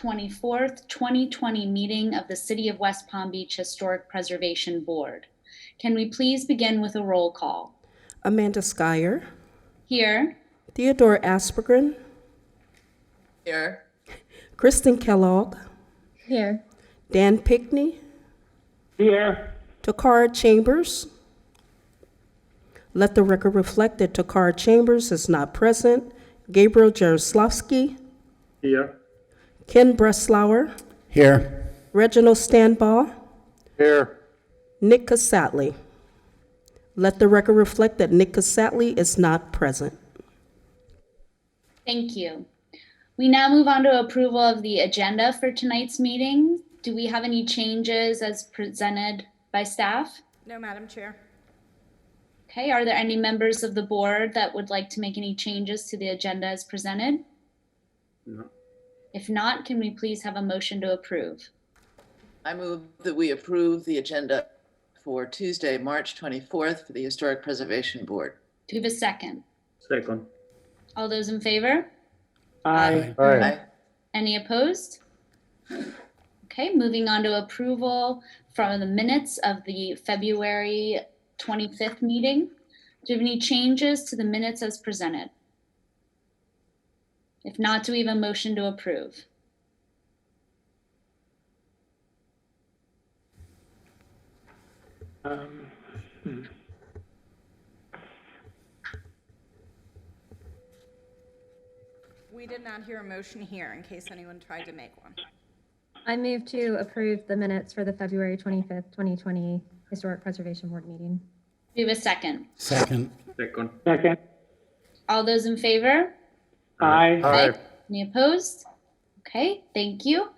24th, 2020 meeting of the City of West Palm Beach Historic Preservation Board. Can we please begin with a roll call? Amanda Skyer, Here. Theodore Aspergren, Here. Kristen Kellogg, Here. Dan Pickney, Here. Takara Chambers. Let the record reflect that Takara Chambers is not present. Gabriel Jaroslavsky, Here. Ken Breslauer, Here. Reginald Stanbaugh, Here. Nick Casatley. Let the record reflect that Nick Casatley is not present. Thank you. We now move on to approval of the agenda for tonight's meeting. Do we have any changes as presented by staff? No, Madam Chair. Okay, are there any members of the board that would like to make any changes to the agenda as presented? No. If not, can we please have a motion to approve? I move that we approve the agenda for Tuesday, March 24th for the Historic Preservation Board. Do we have a second? Second. All those in favor? Aye. Aye. Any opposed? Okay, moving on to approval from the minutes of the February 25th meeting. Do you have any changes to the minutes as presented? If not, do we have a motion to approve? We did not hear a motion here in case anyone tried to make one. I move to approve the minutes for the February 25th, 2020 Historic Preservation Board meeting. Do we have a second? Second. Second. Second. All those in favor? Aye. Aye. Any opposed? Okay, thank you.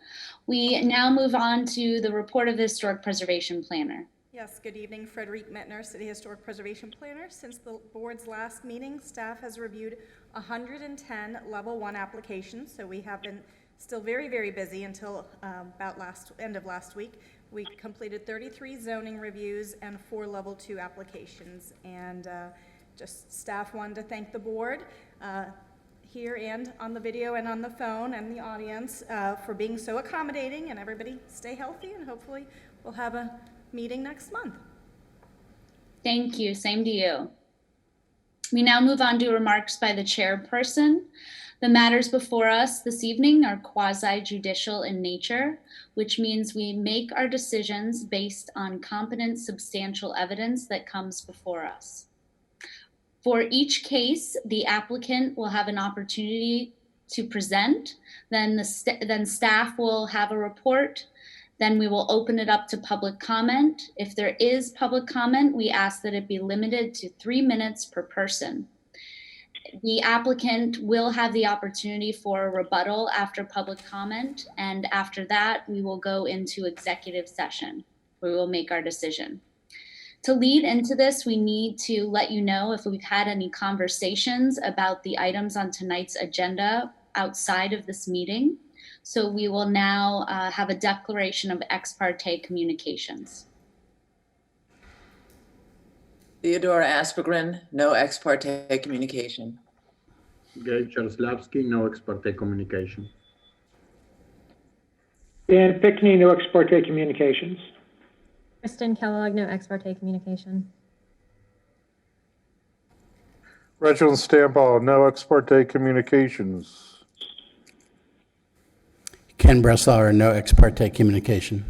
We now move on to the report of the Historic Preservation Planner. Yes, good evening, Frederique Mettner, City Historic Preservation Planner. Since the board's last meeting, staff has reviewed 110 level 1 applications, so we have been still very, very busy until about end of last week. We completed 33 zoning reviews and 4 level 2 applications, and just staff wanted to thank the board here and on the video and on the phone and the audience for being so accommodating, and everybody stay healthy, and hopefully we'll have a meeting next month. Thank you, same to you. We now move on to remarks by the chairperson. The matters before us this evening are quasi-judicial in nature, which means we make our decisions based on competent, substantial evidence that comes before us. For each case, the applicant will have an opportunity to present, then staff will have a report, then we will open it up to public comment. If there is public comment, we ask that it be limited to 3 minutes per person. The applicant will have the opportunity for a rebuttal after public comment, and after that, we will go into executive session where we will make our decision. To lead into this, we need to let you know if we've had any conversations about the items on tonight's agenda outside of this meeting. So we will now have a declaration of ex parte communications. Theodore Aspergren, no ex parte communication. Gabe Jaroslavsky, no ex parte communication. Dan Pickney, no ex parte communications. Kristen Kellogg, no ex parte communication. Reginald Stanbaugh, no ex parte communications. Ken Breslauer, no ex parte communication.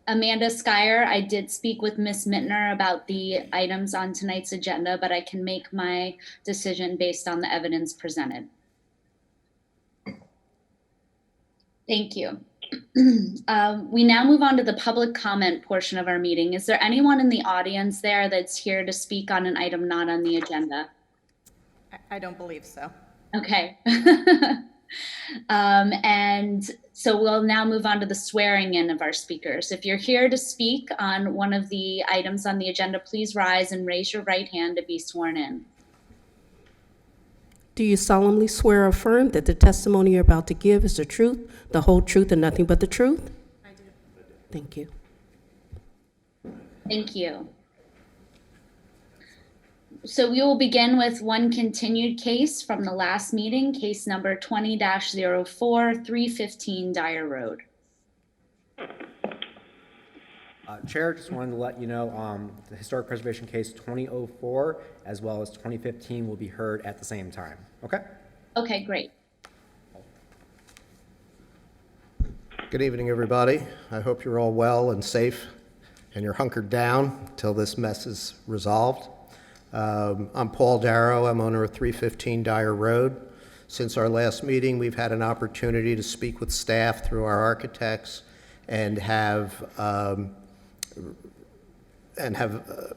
Amanda Skyer, I did speak with Ms. Mittner about the items on tonight's agenda, but I can make my decision based on the evidence presented. Thank you. We now move on to the public comment portion of our meeting. Is there anyone in the audience there that's here to speak on an item not on the agenda? I don't believe so. Okay. And so we'll now move on to the swearing in of our speakers. If you're here to speak on one of the items on the agenda, please rise and raise your right hand to be sworn in. Do you solemnly swear or affirm that the testimony you're about to give is the truth, the whole truth, and nothing but the truth? I do. Thank you. Thank you. So we will begin with one continued case from the last meeting, case number 20-04, 315 Dyer Road. Chair, just wanted to let you know the historic preservation case 2004 as well as 2015 will be heard at the same time. Okay? Okay, great. Good evening, everybody. I hope you're all well and safe and you're hunkered down until this mess is resolved. I'm Paul Darrow. I'm owner of 315 Dyer Road. Since our last meeting, we've had an opportunity to speak with staff through our architects and have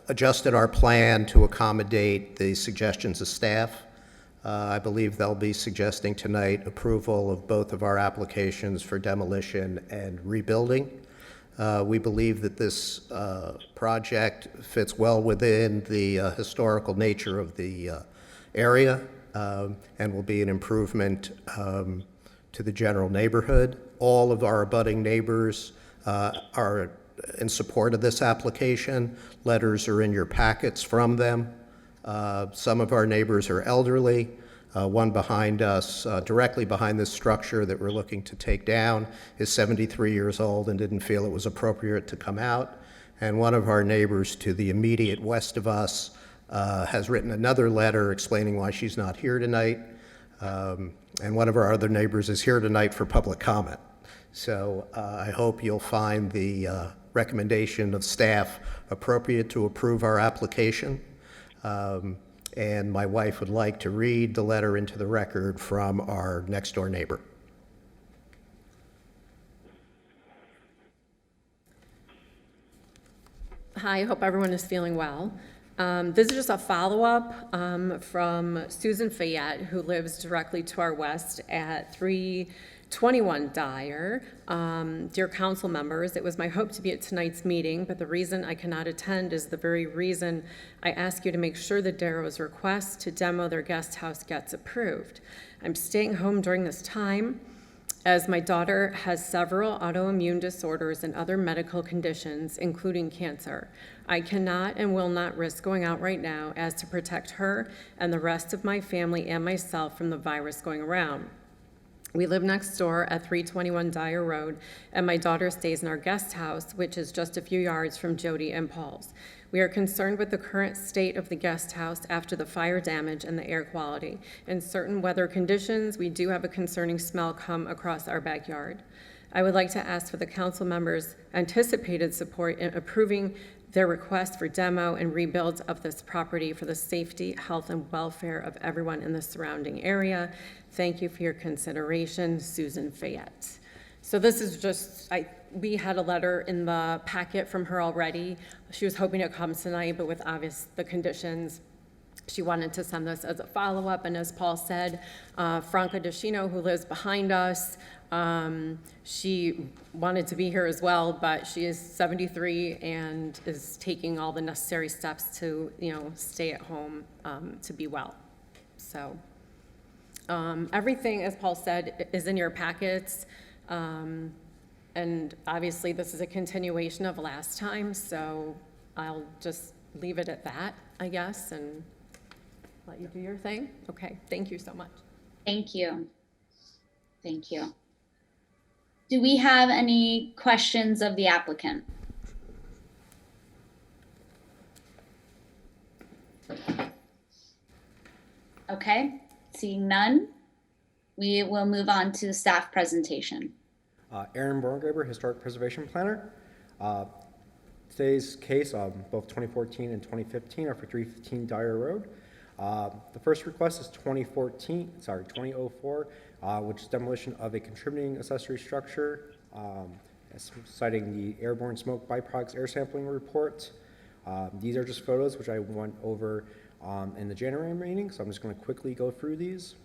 adjusted our plan to accommodate the suggestions of staff. I believe they'll be suggesting tonight approval of both of our applications for demolition and rebuilding. We believe that this project fits well within the historical nature of the area and will be an improvement to the general neighborhood. All of our abutting neighbors are in support of this application. Letters are in your packets from them. Some of our neighbors are elderly. One behind us, directly behind this structure that we're looking to take down, is 73 years old and didn't feel it was appropriate to come out. And one of our neighbors to the immediate west of us has written another letter explaining why she's not here tonight. And one of our other neighbors is here tonight for public comment. So I hope you'll find the recommendation of staff appropriate to approve our application. And my wife would like to read the letter into the record from our next door neighbor. Hi, I hope everyone is feeling well. This is just a follow-up from Susan Fayette, who lives directly to our west at 321 Dyer. Dear council members, it was my hope to be at tonight's meeting, but the reason I cannot attend is the very reason I ask you to make sure that Darrow's request to demo their guest house gets approved. I'm staying home during this time as my daughter has several autoimmune disorders and other medical conditions, including cancer. I cannot and will not risk going out right now as to protect her and the rest of my family and myself from the virus going around. We live next door at 321 Dyer Road, and my daughter stays in our guest house, which is just a few yards from Jody and Paul's. We are concerned with the current state of the guest house after the fire damage and the air quality. In certain weather conditions, we do have a concerning smell come across our backyard. I would like to ask for the council members' anticipated support in approving their request for demo and rebuild of this property for the safety, health, and welfare of everyone in the surrounding area. Thank you for your consideration, Susan Fayette. So this is just, we had a letter in the packet from her already. She was hoping to come tonight, but with the conditions, she wanted to send this as a follow-up. And as Paul said, Franca Decino, who lives behind us, she wanted to be here as well, but she is 73 and is taking all the necessary steps to, stay at home to be well. So everything, as Paul said, is in your packets. And obviously this is a continuation of last time, so I'll just leave it at that, I guess, and let you do your thing. Okay, thank you so much. Thank you. Thank you. Do we have any questions of the applicant? Okay, seeing none, we will move on to the staff presentation. Aaron Borngraber, Historic Preservation Planner. Today's case, both 2014 and 2015 are for 315 Dyer Road. The first request is 2004, which is demolition of a contributing accessory structure, citing the airborne smoke byproducts air sampling report. These are just photos which I went over in the January meeting, so I'm just going to quickly go through these.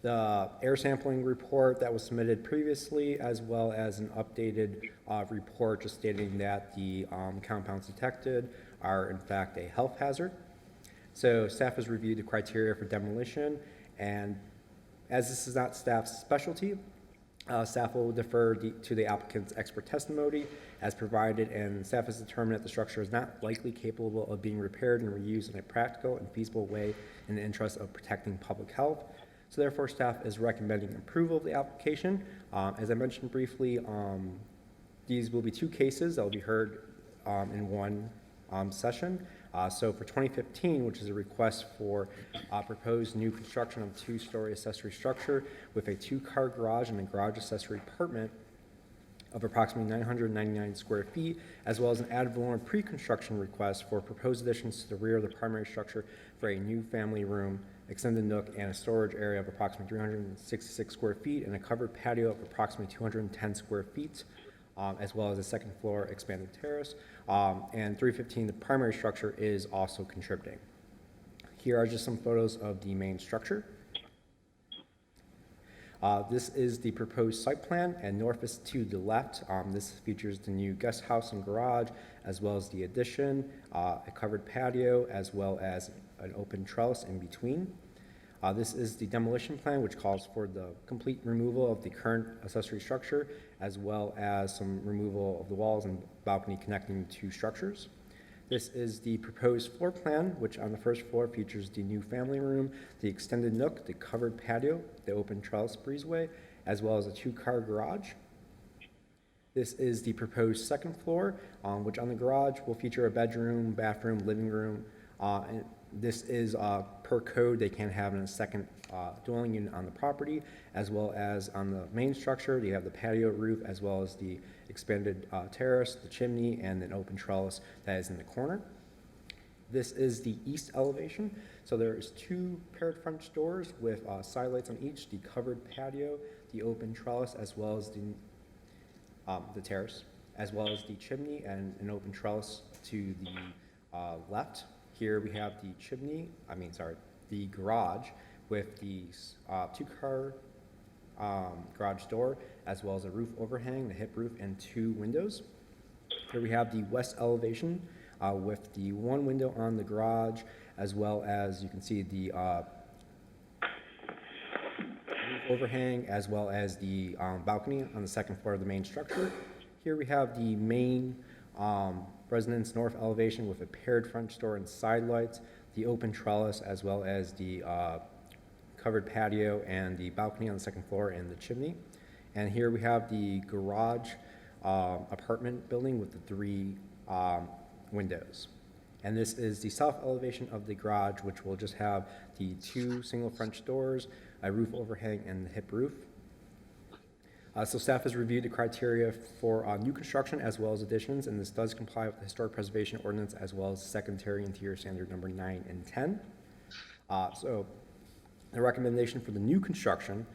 The air sampling report that was submitted previously, as well as an updated report just stating that the compounds detected are in fact a health hazard. So staff has reviewed the criteria for demolition, and as this is not staff's specialty, Staff will defer to the applicant's expert testimony as provided, and staff has determined that the structure is not likely capable of being repaired and reused in a practical and feasible way in the interest of protecting public health. So therefore, staff is recommending approval of the application. As I mentioned briefly, these will be two cases that will be heard in one session. So for 2015, which is a request for proposed new construction of a two-story accessory structure with a two-car garage and a garage accessory apartment of approximately 999 square feet, as well as an ad valorem pre-construction request for proposed additions to the rear of the primary structure for a new family room, extended nook, and a storage area of approximately 366 square feet, and a covered patio of approximately 210 square feet, as well as a second floor expanded terrace. And 315, the primary structure, is also contributing. Here are just some photos of the main structure. This is the proposed site plan, and north is to the left. This features the new guest house and garage, as well as the addition, a covered patio, as well as an open trellis in between. This is the demolition plan, which calls for the complete removal of the current accessory structure, as well as some removal of the walls and balcony connecting the two structures. This is the proposed floor plan, which on the first floor features the new family room, the extended nook, the covered patio, the open trellis breezeway, as well as a two-car garage. This is the proposed second floor, which on the garage will feature a bedroom, bathroom, living room. And this is per code, they can't have a second dwelling unit on the property, as well as on the main structure. You have the patio roof, as well as the expanded terrace, the chimney, and an open trellis that is in the corner. This is the east elevation. So there is two paired French doors with side lights on each, the covered patio, the open trellis, as well as the terrace, as well as the chimney and an open trellis to the left. Here we have the garage with the two-car garage door, as well as a roof overhang, the hip roof, and two windows. Here we have the west elevation with the one window on the garage, as well as you can see the roof overhang, as well as the balcony on the second floor of the main structure. Here we have the main residence north elevation with a paired front door and side lights, the open trellis, as well as the covered patio and the balcony on the second floor and the chimney. And here we have the garage apartment building with the three windows. And this is the south elevation of the garage, which will just have the two single French doors, a roof overhang, and the hip roof. So staff has reviewed the criteria for new construction as well as additions, and this does comply with the Historic Preservation Ordinance as well as Secretary Interior Standard number 9 and 10. So the recommendation for the new construction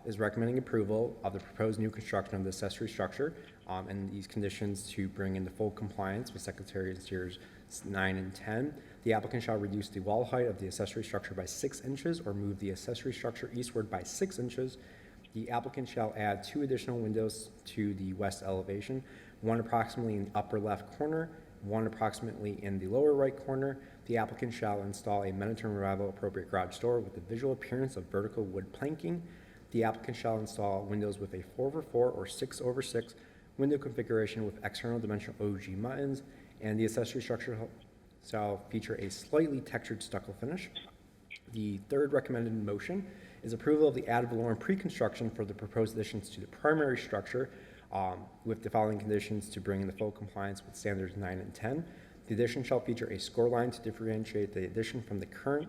is recommending approval of the proposed new construction of the accessory structure and these conditions to bring into full compliance with Secretary Interior's 9 and 10. The applicant shall reduce the wall height of the accessory structure by 6 inches or move the accessory structure eastward by 6 inches. The applicant shall add 2 additional windows to the west elevation, one approximately in the upper left corner, one approximately in the lower right corner. The applicant shall install a men-and revival appropriate garage door with the visual appearance of vertical wood planking. The applicant shall install windows with a 4x4 or 6x6 window configuration with external dimensional OG muttons, and the accessory structure shall feature a slightly textured stucco finish. The third recommended motion is approval of the ad valorem pre-construction for the proposed additions to the primary structure with the following conditions to bring into full compliance with standards 9 and 10. The addition shall feature a score line to differentiate the addition from the current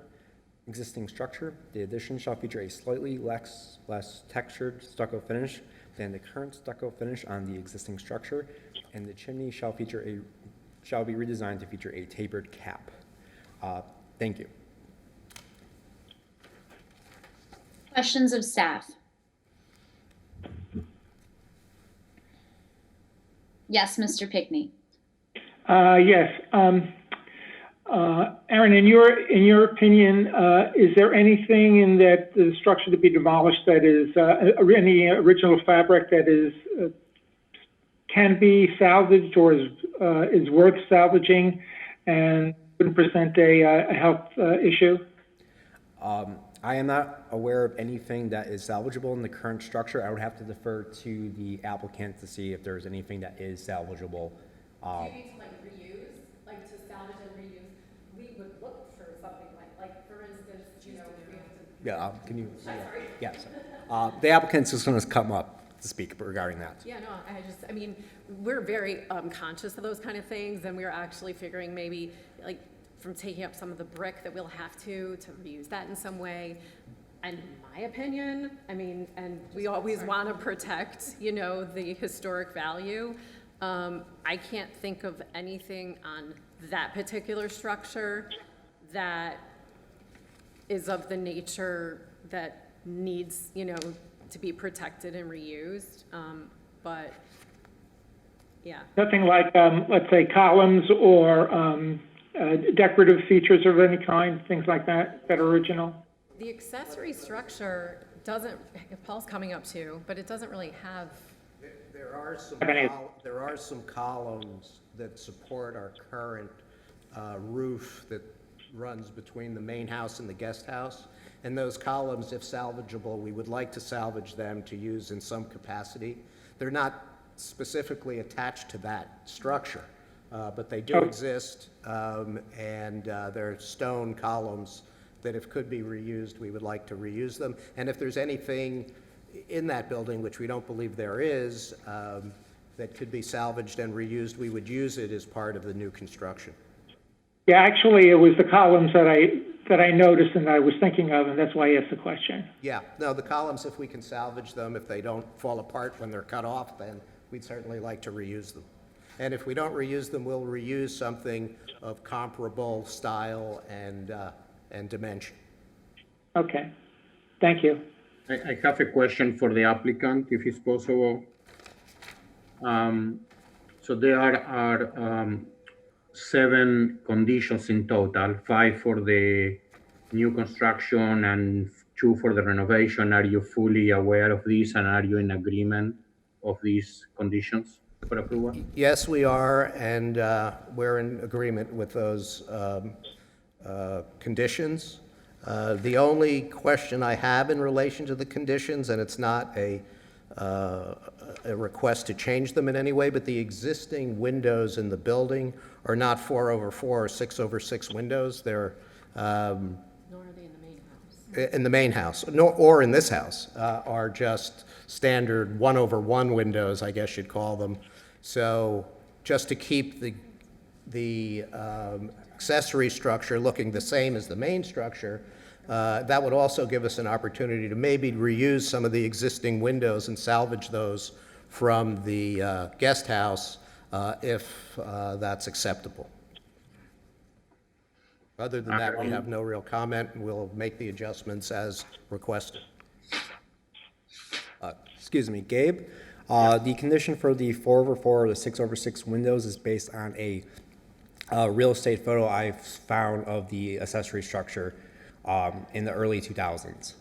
existing structure. The addition shall feature a slightly less textured stucco finish than the current stucco finish on the existing structure, and the chimney shall be redesigned to feature a tapered cap. Thank you. Questions of staff? Yes, Mr. Pickney. Yes. Aaron, in your opinion, is there anything in that the structure to be demolished that is any original fabric that is can be salvaged or is worth salvaging and wouldn't present a health issue? I am not aware of anything that is salvageable in the current structure. I would have to defer to the applicant to see if there's anything that is salvageable. Do you need to like reuse, like to salvage and reuse? We would look for something like for instance, you know, we have to. Yeah, can you? Yes. The applicant's just going to come up to speak regarding that. Yeah, no, I mean, we're very conscious of those kind of things, and we're actually figuring maybe, like, from taking up some of the brick that we'll have to reuse that in some way. And in my opinion, I mean, and we always want to protect, you know, the historic value. I can't think of anything on that particular structure that is of the nature that needs, you know, to be protected and reused, but yeah. Nothing like, let's say, columns or decorative features of any kind, things like that, that are original? The accessory structure doesn't, Paul's coming up too, but it doesn't really have. There are some columns that support our current roof that runs between the main house and the guest house. And those columns, if salvageable, we would like to salvage them to use in some capacity. They're not specifically attached to that structure, but they do exist, and they're stone columns that if could be reused, we would like to reuse them. And if there's anything in that building, which we don't believe there is, that could be salvaged and reused, we would use it as part of the new construction. Yeah, actually, it was the columns that I noticed and I was thinking of, and that's why I asked the question. Yeah, no, the columns, if we can salvage them, if they don't fall apart when they're cut off, then we'd certainly like to reuse them. And if we don't reuse them, we'll reuse something of comparable style and dimension. Okay, thank you. I have a question for the applicant, if it's possible. So there are 7 conditions in total, 5 for the new construction and 2 for the renovation. Are you fully aware of this, and are you in agreement of these conditions for approval? Yes, we are, and we're in agreement with those conditions. The only question I have in relation to the conditions, and it's not a request to change them in any way, but the existing windows in the building are not 4/4 or 6/6 windows. They're Nor are they in the main house. in the main house, or in this house, are just standard 1/1 windows, I guess you'd call them. So just to keep the accessory structure looking the same as the main structure, that would also give us an opportunity to maybe reuse some of the existing windows and salvage those from the guest house if that's acceptable. Other than that, we have no real comment, and we'll make the adjustments as requested. Excuse me, Gabe. The condition for the 4/4 or the 6/6 windows is based on a real estate photo I've found of the accessory structure in the early 2000s.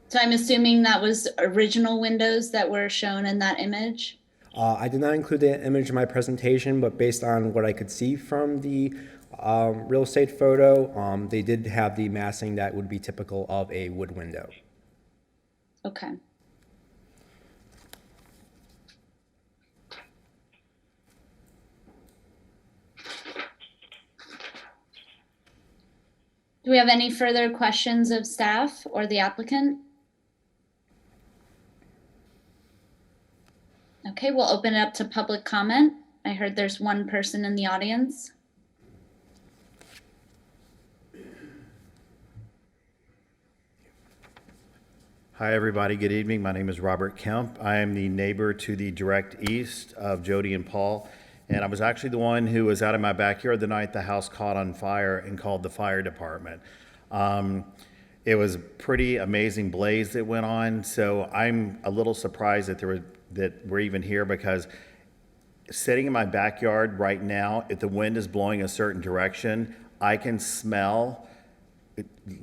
So I'm assuming that was original windows that were shown in that image? I did not include the image in my presentation, but based on what I could see from the real estate photo, they did have the massing that would be typical of a wood window. Okay. Do we have any further questions of staff or the applicant? Okay, we'll open it up to public comment. I heard there's one person in the audience. Hi, everybody. Good evening. My name is Robert Kemp. I am the neighbor to the direct east of Jody and Paul. And I was actually the one who was out in my backyard the night the house caught on fire and called the fire department. It was a pretty amazing blaze that went on. So I'm a little surprised that we're even here, because sitting in my backyard right now, if the wind is blowing a certain direction, I can smell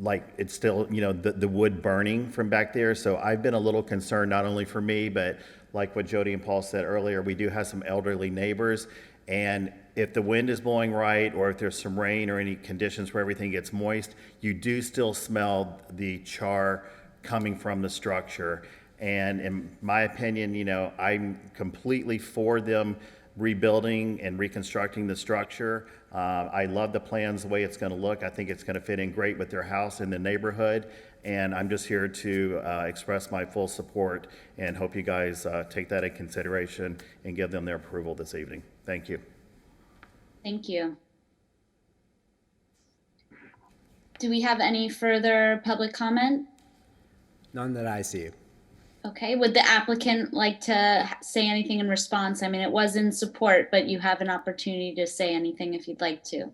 like it's still, the wood burning from back there. So I've been a little concerned, not only for me, but like what Jody and Paul said earlier, we do have some elderly neighbors, And if the wind is blowing right, or if there's some rain or any conditions where everything gets moist, you do still smell the char coming from the structure. And in my opinion, you know, I'm completely for them rebuilding and reconstructing the structure. I love the plans, the way it's going to look. I think it's going to fit in great with their house in the neighborhood. And I'm just here to express my full support and hope you guys take that in consideration and give them their approval this evening. Thank you. Thank you. Do we have any further public comment? None that I see. Okay, would the applicant like to say anything in response? I mean, it was in support, but you have an opportunity to say anything if you'd like to.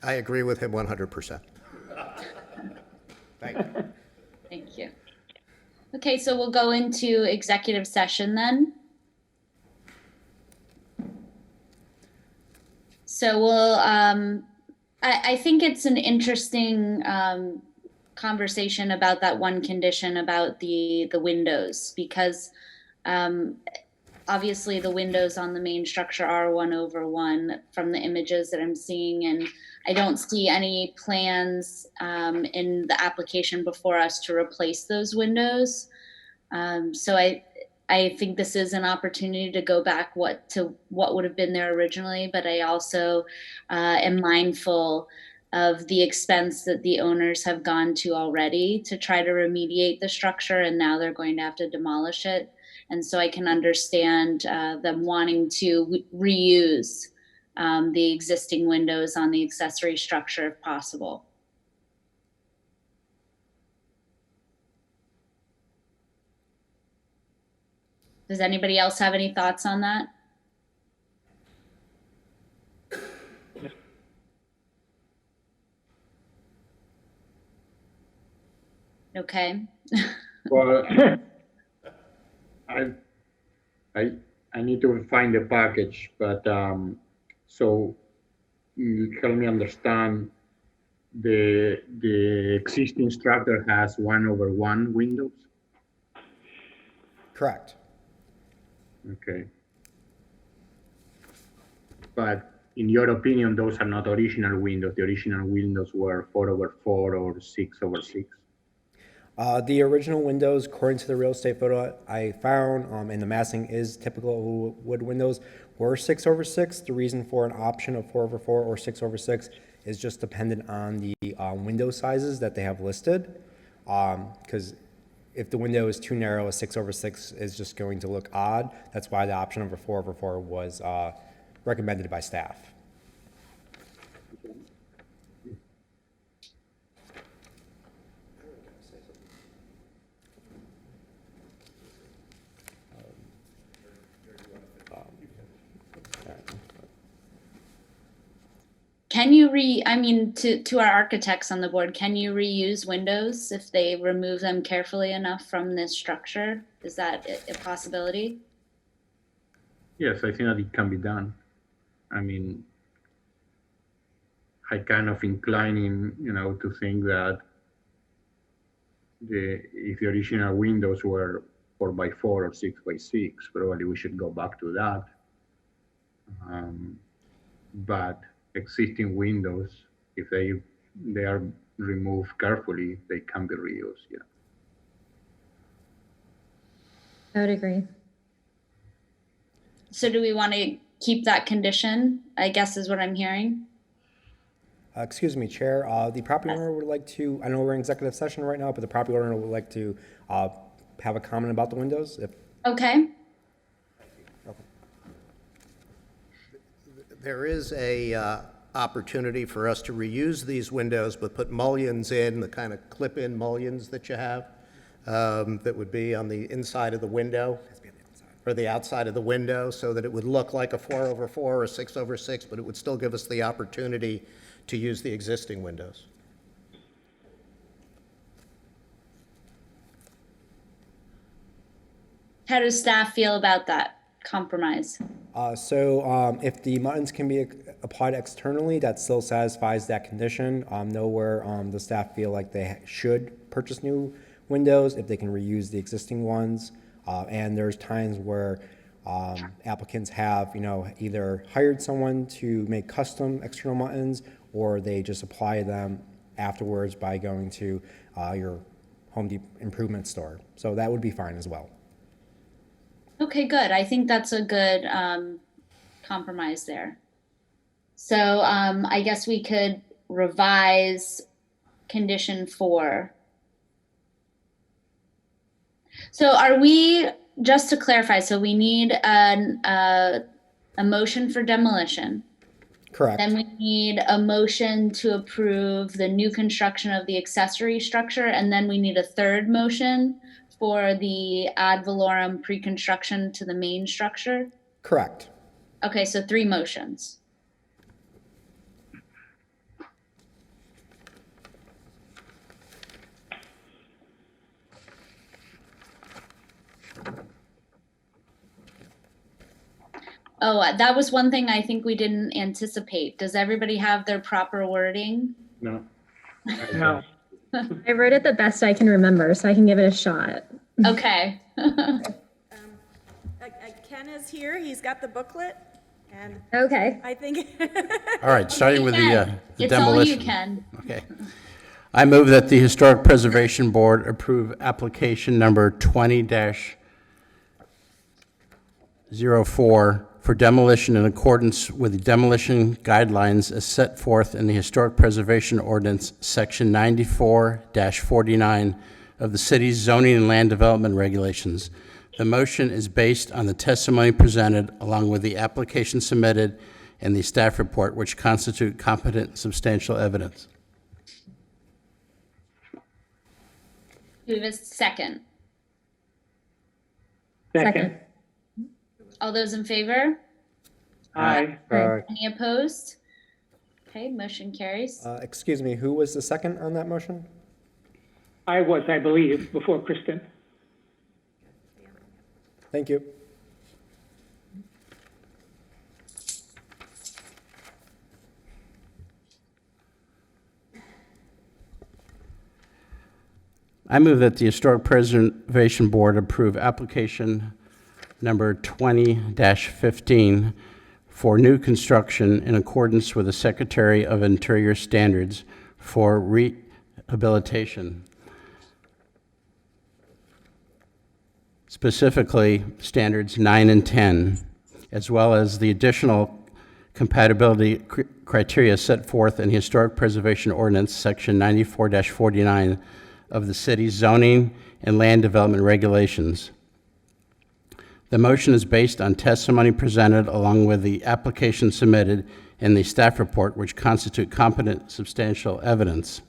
I agree with him 100%. Thank you. Thank you. Okay, so we'll go into executive session then. So we'll, I think it's an interesting conversation about that one condition about the windows, because obviously the windows on the main structure are 1/1 from the images that I'm seeing, and I don't see any plans in the application before us to replace those windows. So I think this is an opportunity to go back to what would have been there originally, but I also am mindful of the expense that the owners have gone to already to try to remediate the structure, and now they're going to have to demolish it. And so I can understand them wanting to reuse the existing windows on the accessory structure if possible. Does anybody else have any thoughts on that? Okay. Well, I need to find the package, but so help me understand. The existing structure has 1/1 windows. Correct. Okay. But in your opinion, those are not original windows. The original windows were 4/4 or 6/6. The original windows, according to the real estate photo I found, and the massing is typical wood windows, were 6/6. The reason for an option of 4/4 or 6/6 is just dependent on the window sizes that they have listed. Because if the window is too narrow, a 6/6 is just going to look odd. That's why the option of a 4/4 was recommended by staff. Can you I mean, to our architects on the board, can you reuse windows if they remove them carefully enough from this structure? Is that a possibility? Yes, I think that it can be done. I mean, I kind of inclining, to think that if the original windows were 4x4 or 6x6, probably we should go back to that. But existing windows, if they are removed carefully, they can be reused. Yeah. I would agree. So do we want to keep that condition, I guess is what I'm hearing? Excuse me, Chair. The property owner would like to, I know we're in executive session right now, but the property owner would like to have a comment about the windows. Okay. There is a opportunity for us to reuse these windows, but put mullions in, the kind of clip-in mullions that you have, that would be on the inside of the window, or the outside of the window, so that it would look like a 4/4 or a 6/6, but it would still give us the opportunity to use the existing windows. How does staff feel about that compromise? If the muttons can be applied externally, that still satisfies that condition. Nowhere the staff feel like they should purchase new windows, if they can reuse the existing ones. And there's times where applicants have, either hired someone to make custom external muttons, or they just apply them afterwards by going to your home improvement store. So that would be fine as well. Okay, good. I think that's a good compromise there. So I guess we could revise condition 4. So are we, just to clarify, so we need a motion for demolition. Correct. Then we need a motion to approve the new construction of the accessory structure, and then we need a third motion for the ad valorem pre-construction to the main structure? Correct. Okay, so 3 motions. Oh, that was one thing I think we didn't anticipate. Does everybody have their proper wording? No. No. I wrote it the best I can remember, so I can give it a shot. Okay. Ken is here. He's got the booklet, and Okay. I think All right, starting with the It's all you, demolition. Ken. Okay. I move that the Historic Preservation Board approve application number 20-04 for demolition in accordance with the demolition guidelines as set forth in the Historic Preservation Ordinance, Section 94-49 of the city's zoning and land development regulations. The motion is based on the testimony presented along with the application submitted and the staff report, which constitute competent substantial evidence. Do we have a second? Second. All those in favor? Aye. Any opposed? Okay, motion carries. Excuse me, who was the second on that motion? I was, I believe, before Kristen. Thank you. I move that the Historic Preservation Board approve application number 20-15 for new construction in accordance with the Secretary of Interior standards for rehabilitation. Specifically, standards 9 and 10, as well as the additional compatibility criteria set forth in the Historic Preservation Ordinance, Section 94-49 of the city's zoning and land development regulations. The motion is based on testimony presented along with the application submitted and the staff report, which constitute competent substantial evidence.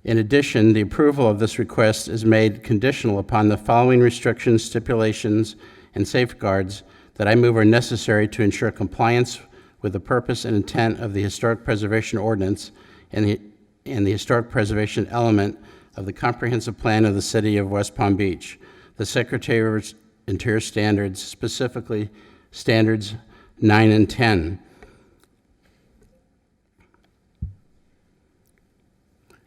In addition, the approval of this request is made conditional upon the following restrictions, stipulations, and safeguards that I move are necessary to ensure compliance with the purpose and intent of the Historic Preservation Ordinance and the historic preservation element of the comprehensive plan of the city of West Palm Beach. The Secretary of Interior standards, specifically standards 9 and 10.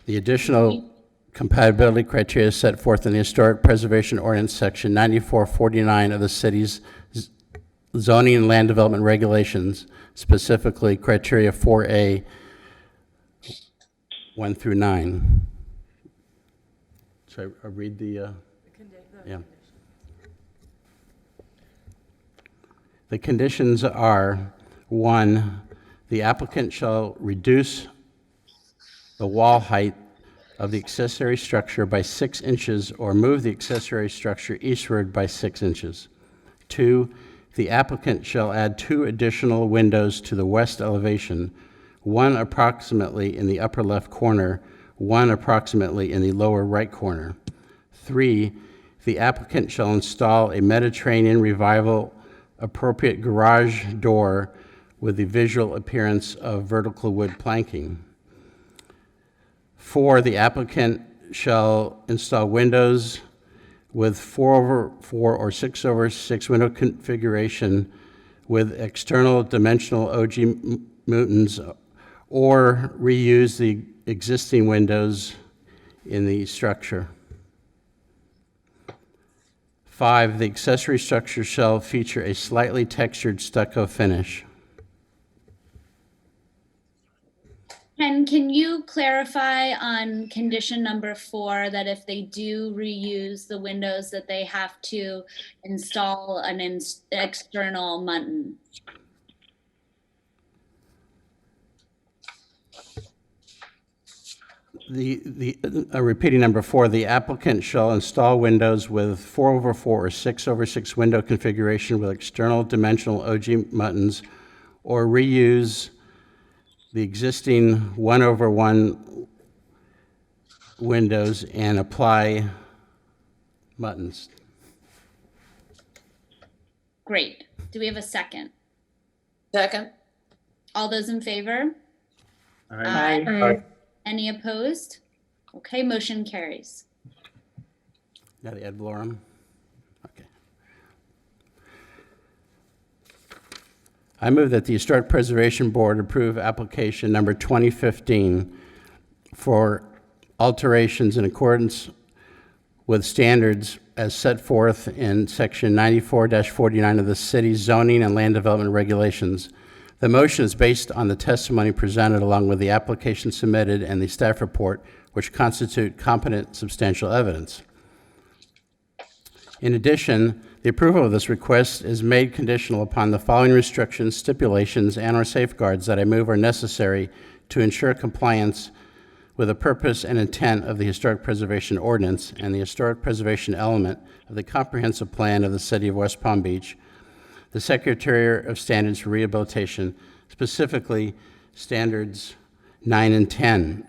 The additional compatibility criteria set forth in the Historic Preservation Ordinance, Section 94-49 of the city's zoning and land development regulations, specifically criteria 4A, 1 through 9. So I read the yeah. The conditions are, 1, the applicant shall reduce the wall height of the accessory structure by 6 inches or move the accessory structure eastward by 6 inches. 2, the applicant shall add 2 additional windows to the west elevation, 1 approximately in the upper left corner, 1 approximately in the lower right corner. 3, the applicant shall install a Mediterranean Revival appropriate garage door with the visual appearance of vertical wood planking. 4, the applicant shall install windows with 4/4 or 6/6 window configuration with external dimensional OG mutons, or reuse the existing windows in the structure. 5, the accessory structure shall feature a slightly textured stucco finish. Ken, can you clarify on condition number 4 that if they do reuse the windows that they have to install an external muntin? Repeating number 4, the applicant shall install windows with 4/4 or 6/6 window configuration with external dimensional OG muttons, or reuse the existing 1/1 windows and apply muttons. Great. Do we have a second? Second. All those in favor? Aye. Aye. Any opposed? Okay, motion carries. Got the ad valorem? Okay. I move that the Historic Preservation Board approve application number 2015 for alterations in accordance with standards as set forth in section 94-49 of the city's zoning and land development regulations. The motion is based on the testimony presented along with the application submitted and the staff report, which constitute competent substantial evidence. In addition, the approval of this request is made conditional upon the following restrictions, stipulations, and/or safeguards that I move are necessary to ensure compliance with the purpose and intent of the Historic Preservation Ordinance and the historic preservation element of the comprehensive plan of the City of West Palm Beach, the Secretary of Standards for Rehabilitation, specifically Standards 9 and 10,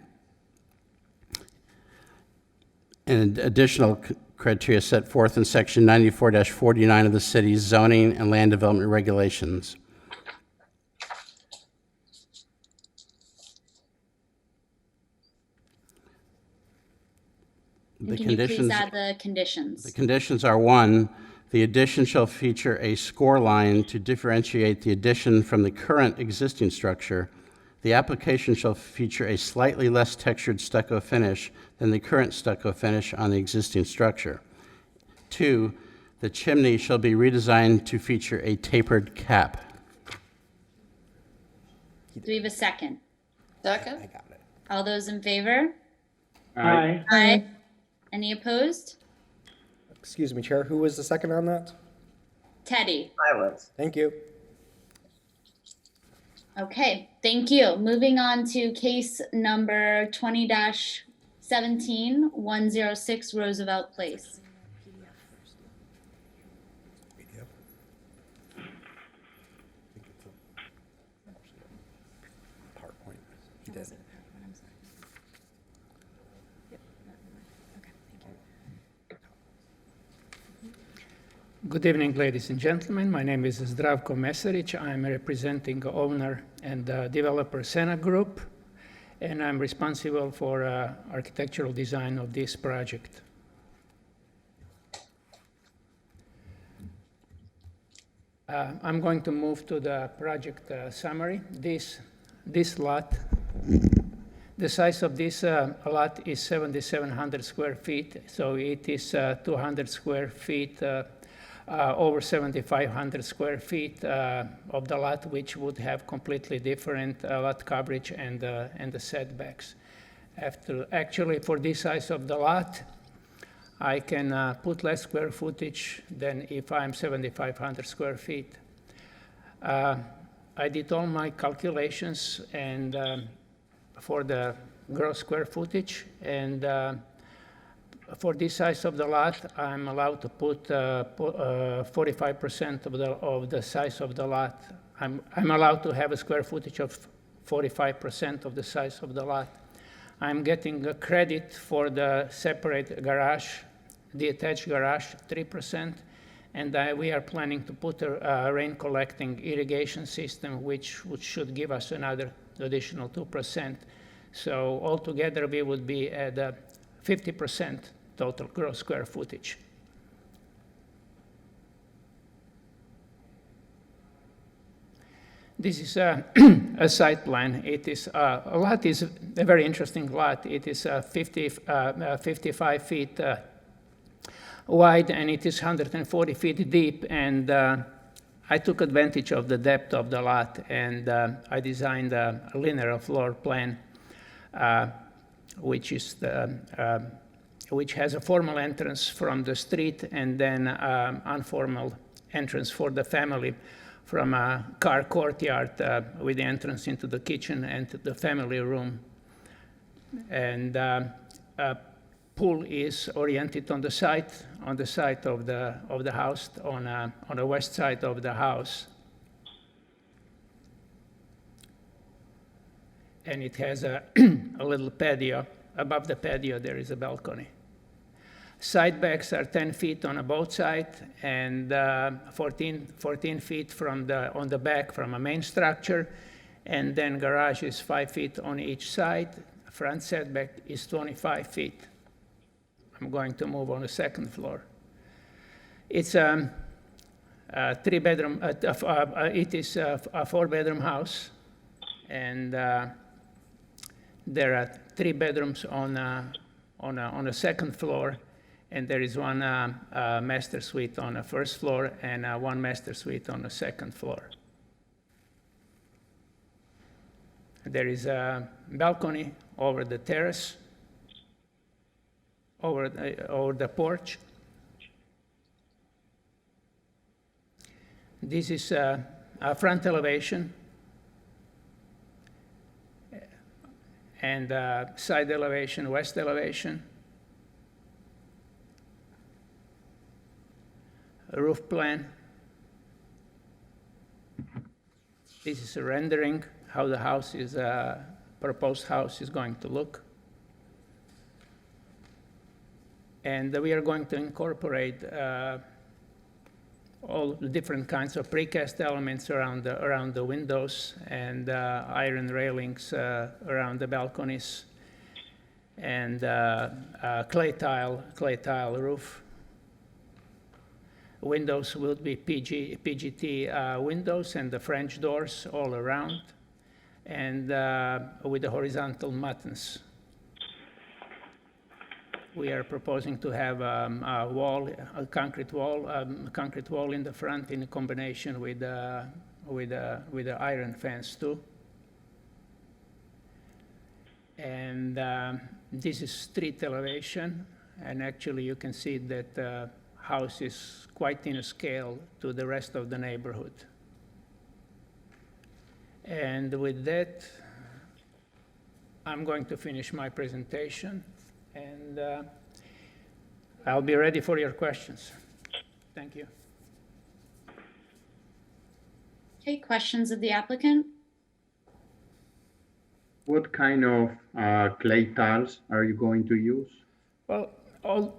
and additional criteria set forth in Section 94-49 of the city's zoning and land development regulations. And can you please add the conditions? The conditions are: 1, the addition shall feature a score line to differentiate the addition from the current existing structure. The application shall feature a slightly less textured stucco finish than the current stucco finish on the existing structure. 2, the chimney shall be redesigned to feature a tapered cap. Do we have a second? Second. I got it. All those in favor? Aye. Aye. Any opposed? Excuse me, Chair, who was the second on that? Teddy. I was. Thank you. Okay, thank you. Moving on to case number 20-17, 106 Roosevelt Place. PowerPoint. He did. Good evening, ladies and gentlemen. My name is Zdravko Mesaric. I'm representing owner and developer Sena Group, and I'm responsible for architectural design of this project. I'm going to move to the project summary. This lot, the size of this lot is 7,700 square feet, so it is 200 square feet over 7,500 square feet of the lot, which would have completely different lot coverage and the setbacks. Actually, for this size of the lot, I can put less square footage than if I'm 7,500 square feet. I did all my calculations and for the gross square footage, and for this size of the lot, I'm allowed to put 45% of the size of the lot. I'm allowed to have a square footage of 45% of the size of the lot. I'm getting a credit for the separate garage, the attached garage, 3%, and we are planning to put a rain collecting irrigation system, which should give us another additional 2%. So altogether, we would be at 50% total gross square footage. This is a, a site plan. It is a lot is a very interesting lot. It is 55 feet wide, and it is 140 feet deep. And I took advantage of the depth of the lot, and I designed a linear floor plan, which is which has a formal entrance from the street, and then informal entrance for the family from a car courtyard with the entrance into the kitchen and the family room. And pool is oriented on the side of the house, on the west side of the house. And it has a, a little patio. Above the patio, there is a balcony. Side backs are 10 feet on both sides, and 14 feet from on the back from a main structure, and then garage is 5 feet on each side. Front setback is 25 feet. I'm going to move on the second floor. It's a 3-bedroom. It is a 4-bedroom house, and there are 3 bedrooms on the second floor. And there is one master suite on the first floor and one master suite on the second floor. There is a balcony over the terrace, over the porch. This is a front elevation and side elevation, west elevation. A roof plan. This is a rendering how the house is, proposed house is going to look. And we are going to incorporate all the different kinds of precast elements around the windows, and iron railings around the balconies, and clay tile roof. Windows will be PGT windows, and the French doors all around, and with the horizontal muttons. We are proposing to have a concrete wall in the front in combination with the iron fence too. And this is street elevation, and actually you can see that house is quite in scale to the rest of the neighborhood. And with that, I'm going to finish my presentation, and I'll be ready for your questions. Thank you. Okay, questions of the applicant? What kind of clay tiles are you going to use? Well, on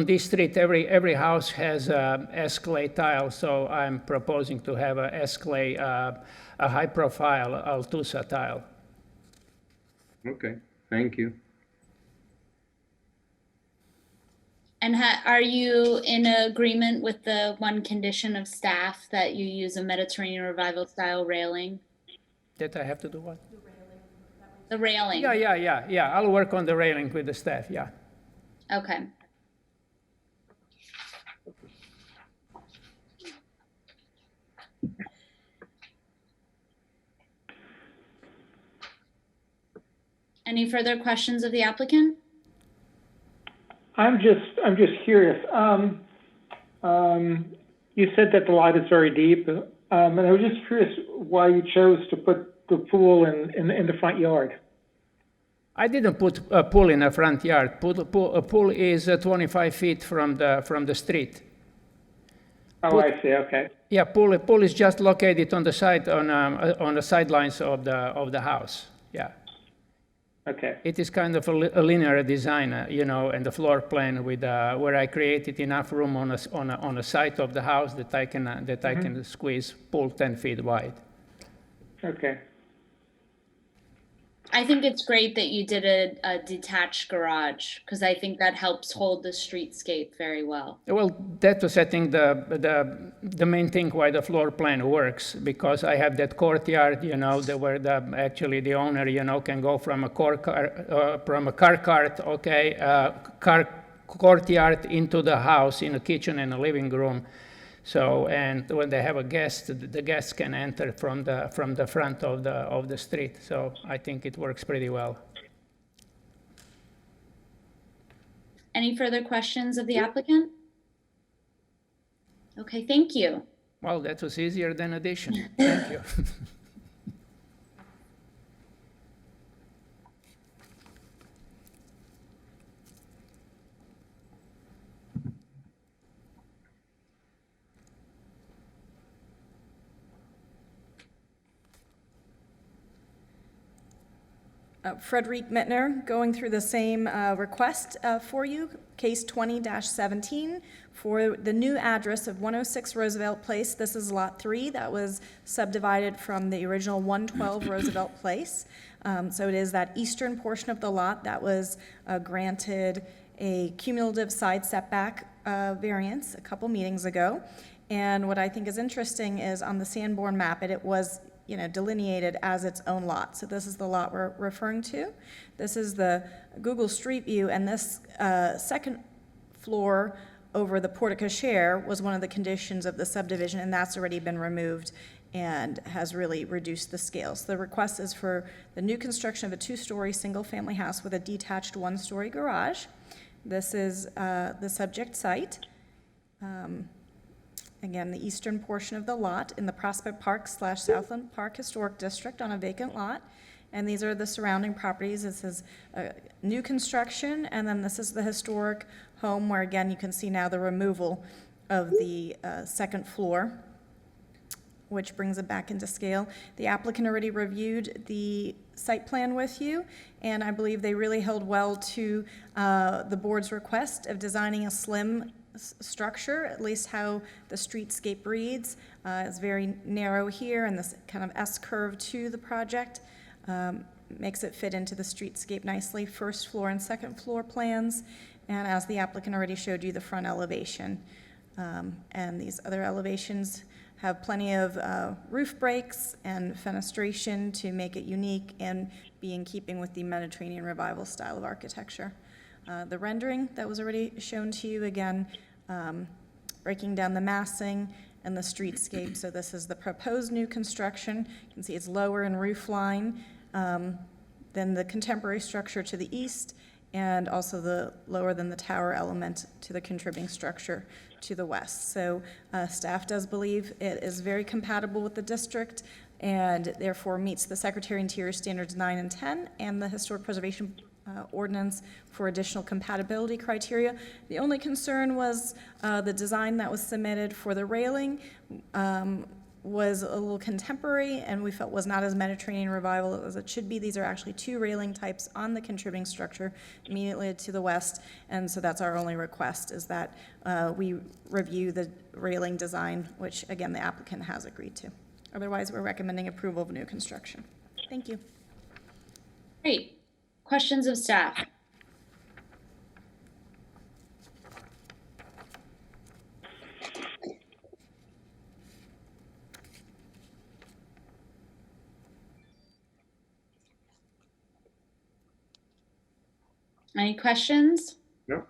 this street, every house has S-clay tile, so I'm proposing to have a S-clay, a high-profile Altusa tile. Okay, thank you. And are you in agreement with the one condition of staff that you use a Mediterranean Revival style railing? That I have to do what? The railing. Yeah. I'll work on the railing with the staff, yeah. Okay. Any further questions of the applicant? I'm just curious. You said that the lot is very deep, and I was just curious why you chose to put the pool in the front yard. I didn't put a pool in the front yard. A pool is 25 feet from the street. Oh, I see. Okay. Yeah, pool is just located on the side on the sidelines of the house. Yeah. Okay. It is kind of a linear design, you know, and the floor plan with where I created enough room on the side of the house that I can squeeze pool 10 feet wide. Okay. I think it's great that you did a detached garage because I think that helps hold the streetscape very well. Well, that was, I think, the main thing why the floor plan works, because I have that courtyard, where actually the owner, can go from a car cart, courtyard into the house, in a kitchen and a living room. So, and when they have a guest, the guest can enter from the front of the street. So I think it works pretty well. Any further questions of the applicant? Okay, thank you. Well, that was easier than addition. Thank you. Frederic Mittner, going through the same request for you, case 20-17, for the new address of 106 Roosevelt Place. This is Lot 3 that was subdivided from the original 112 Roosevelt Place. So it is that eastern portion of the lot that was granted a cumulative side setback variance a couple meetings ago. And what I think is interesting is on the Sanborn map, it was delineated as its own lot. So this is the lot we're referring to. This is the Google Street View, and this second floor over the porte cochere was one of the conditions of the subdivision, and that's already been removed and has really reduced the scales. The request is for the new construction of a 2-story single-family house with a detached 1-story garage. This is the subject site. Again, the eastern portion of the lot in the Prospect Park / Southland Park Historic District on a vacant lot. And these are the surrounding properties. This is new construction, and then this is the historic home where, again, you can see now the removal of the second floor, which brings it back into scale. The applicant already reviewed the site plan with you, and I believe they really held well to the board's request of designing a slim structure, at least how the streetscape reads. It's very narrow here, and this kind of S-curve to the project makes it fit into the streetscape nicely. First floor and second floor plans, and as the applicant already showed you, the front elevation. And these other elevations have plenty of roof breaks and fenestration to make it unique and be in keeping with the Mediterranean Revival style of architecture. The rendering that was already shown to you, again, breaking down the massing and the streetscape. So this is the proposed new construction. You can see it's lower in roof line than the contemporary structure to the east, and also the lower than the tower element to the contributing structure to the west. So staff does believe it is very compatible with the district and therefore meets the Secretary of Interior Standards 9 and 10 and the Historic Preservation ordinance for additional compatibility criteria. The only concern was the design that was submitted for the railing was a little contemporary, and we felt was not as Mediterranean Revival as it should be. These are actually 2 railing types on the contributing structure immediately to the west, and so that's our only request, is that we review the railing design, which again the applicant has agreed to. Otherwise, we're recommending approval of new construction. Thank you. Great. Questions of staff? Any questions? No.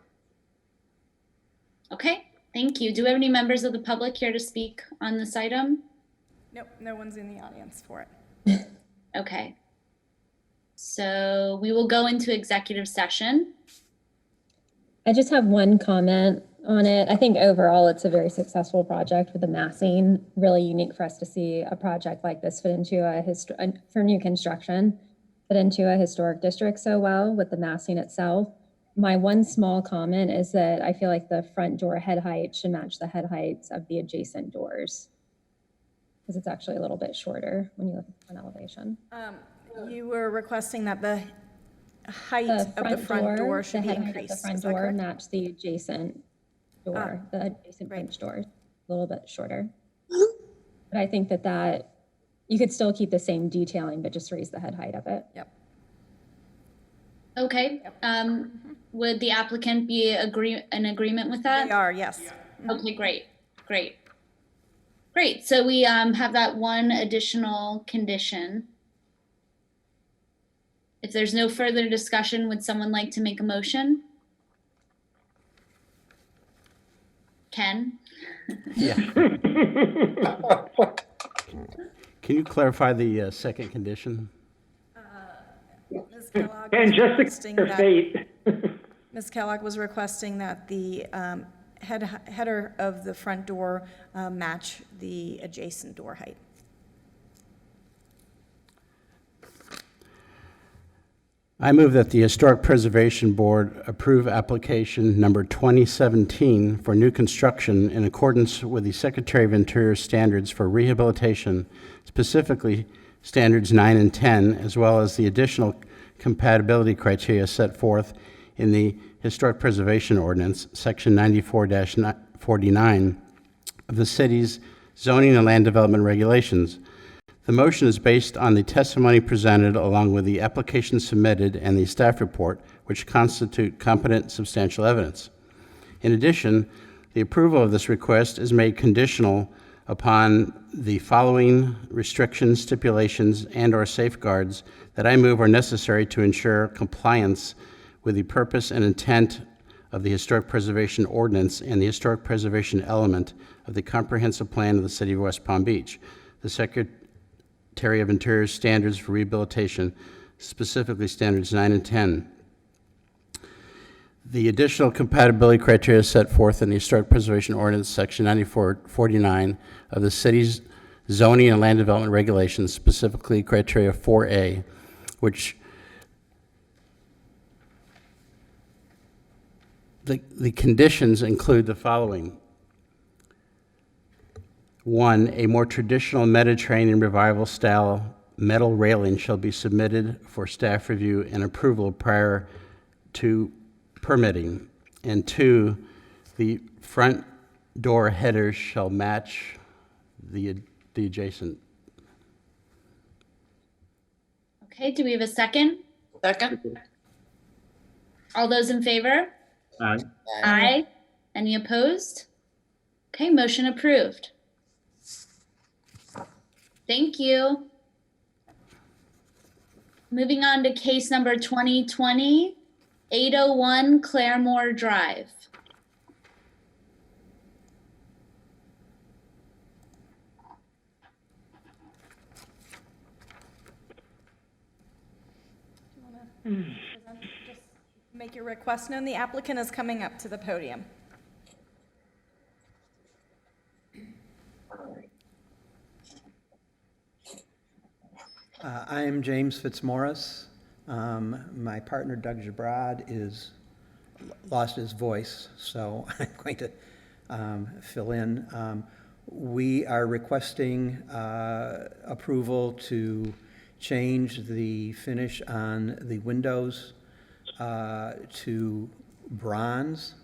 Okay, thank you. Do we have any members of the public here to speak on this item? Nope, no one's in the audience for it. Okay. So we will go into executive session. I just have one comment on it. I think overall it's a very successful project with the massing. Really unique for us to see a project like this fit into for new construction, fit into a historic district so well with the massing itself. My one small comment is that I feel like the front door head height should match the head heights of the adjacent doors, because it's actually a little bit shorter when you look at the front elevation. You were requesting that the height of the front door should be increased. The front door match the adjacent door, the adjacent French door, a little bit shorter. But I think that you could still keep the same detailing, but just raise the head height of it. Yep. Okay, would the applicant be in agreement with that? They are, yes. Okay, great, great. Great, so we have that one additional condition. If there's no further discussion, would someone like to make a motion? Ken? Yeah. Can you clarify the second condition? Ms. Kellogg And was just requesting to that- state, Ms. Kellogg was requesting that the header of the front door match the adjacent door height. I move that the Historic Preservation Board approve application number 2017 for new construction in accordance with the Secretary of Interior standards for rehabilitation, specifically standards 9 and 10, as well as the additional compatibility criteria set forth in the Historic Preservation Ordinance, section 94-49 of the city's zoning and land development regulations. The motion is based on the testimony presented along with the application submitted and the staff report, which constitute competent substantial evidence. In addition, the approval of this request is made conditional upon the following restrictions, stipulations, and/or safeguards that I move are necessary to ensure compliance with the purpose and intent of the Historic Preservation Ordinance and the Historic Preservation element of the Comprehensive Plan of the City of West Palm Beach. The Secretary of Interior standards for rehabilitation, specifically standards 9 and 10. The additional compatibility criteria set forth in the Historic Preservation Ordinance, section 94-49 of the city's zoning and land development regulations, specifically criteria 4A, which the conditions include the following. 1, a more traditional Mediterranean revival style metal railing shall be submitted for staff review and approval prior to permitting. And 2, the front door headers shall match the adjacent. Okay, do we have a second? Second? All those in favor? Aye. Aye. Any opposed? Okay, motion approved. Thank you. Moving on to case number 2020, 801 Claremore Drive. Just make your request known. The applicant is coming up to the podium. I am James Fitzmaurice. My partner Doug Jabrad is lost his voice, so I'm going to fill in. We are requesting approval to change the finish on the windows to bronze.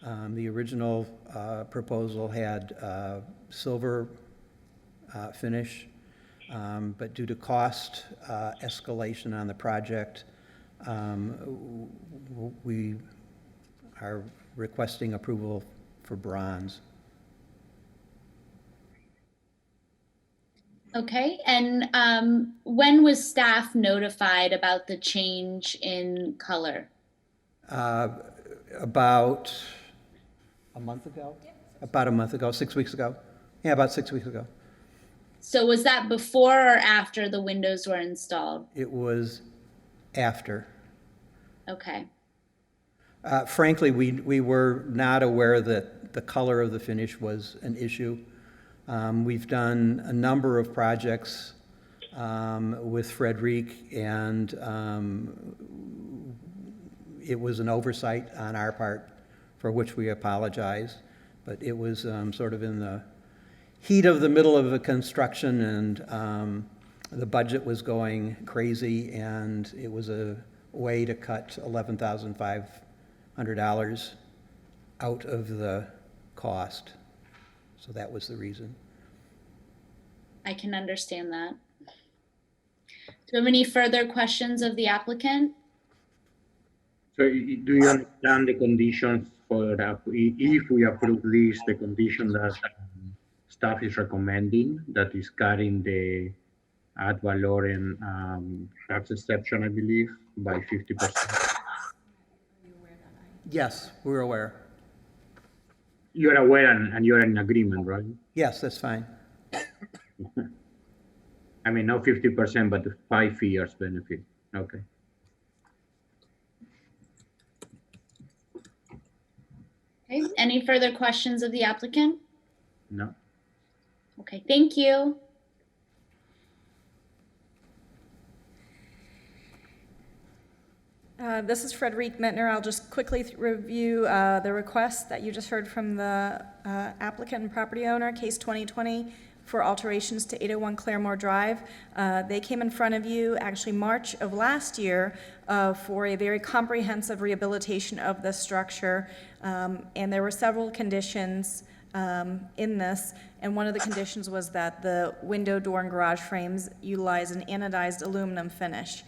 The original proposal had silver finish. But due to cost escalation on the project, we are requesting approval for bronze. Okay, and when was staff notified about the change in color? About a month ago? About a month ago, 6 weeks ago. Yeah, about 6 weeks ago. So was that before or after the windows were installed? It was after. Okay. Frankly, we were not aware that the color of the finish was an issue. We've done a number of projects with Frederic, and it was an oversight on our part, for which we apologize. But it was sort of in the heat of the middle of the construction, and the budget was going crazy, and it was a way to cut $11,500 out of the cost. So that was the reason. I can understand that. Do you have any further questions of the applicant? So do you understand the conditions for that? If we approve this, the condition that staff is recommending, that is cutting the ad valorem tax exception, I believe, by 50%. Yes, we're aware. You're aware and you're in agreement, right? Yes, that's fine. I mean, not 50%, but the 5 years benefit. Okay. Okay, any further questions of the applicant? No. Okay, thank you. This is Frederique Mettner. I'll just quickly review the request that you just heard from the applicant and property owner, case 2020, for alterations to 801 Claremore Drive. They came in front of you actually March of last year for a very comprehensive rehabilitation of the structure, and there were several conditions in this, and one of the conditions was that the window, door, and garage frames utilize an anodized aluminum finish.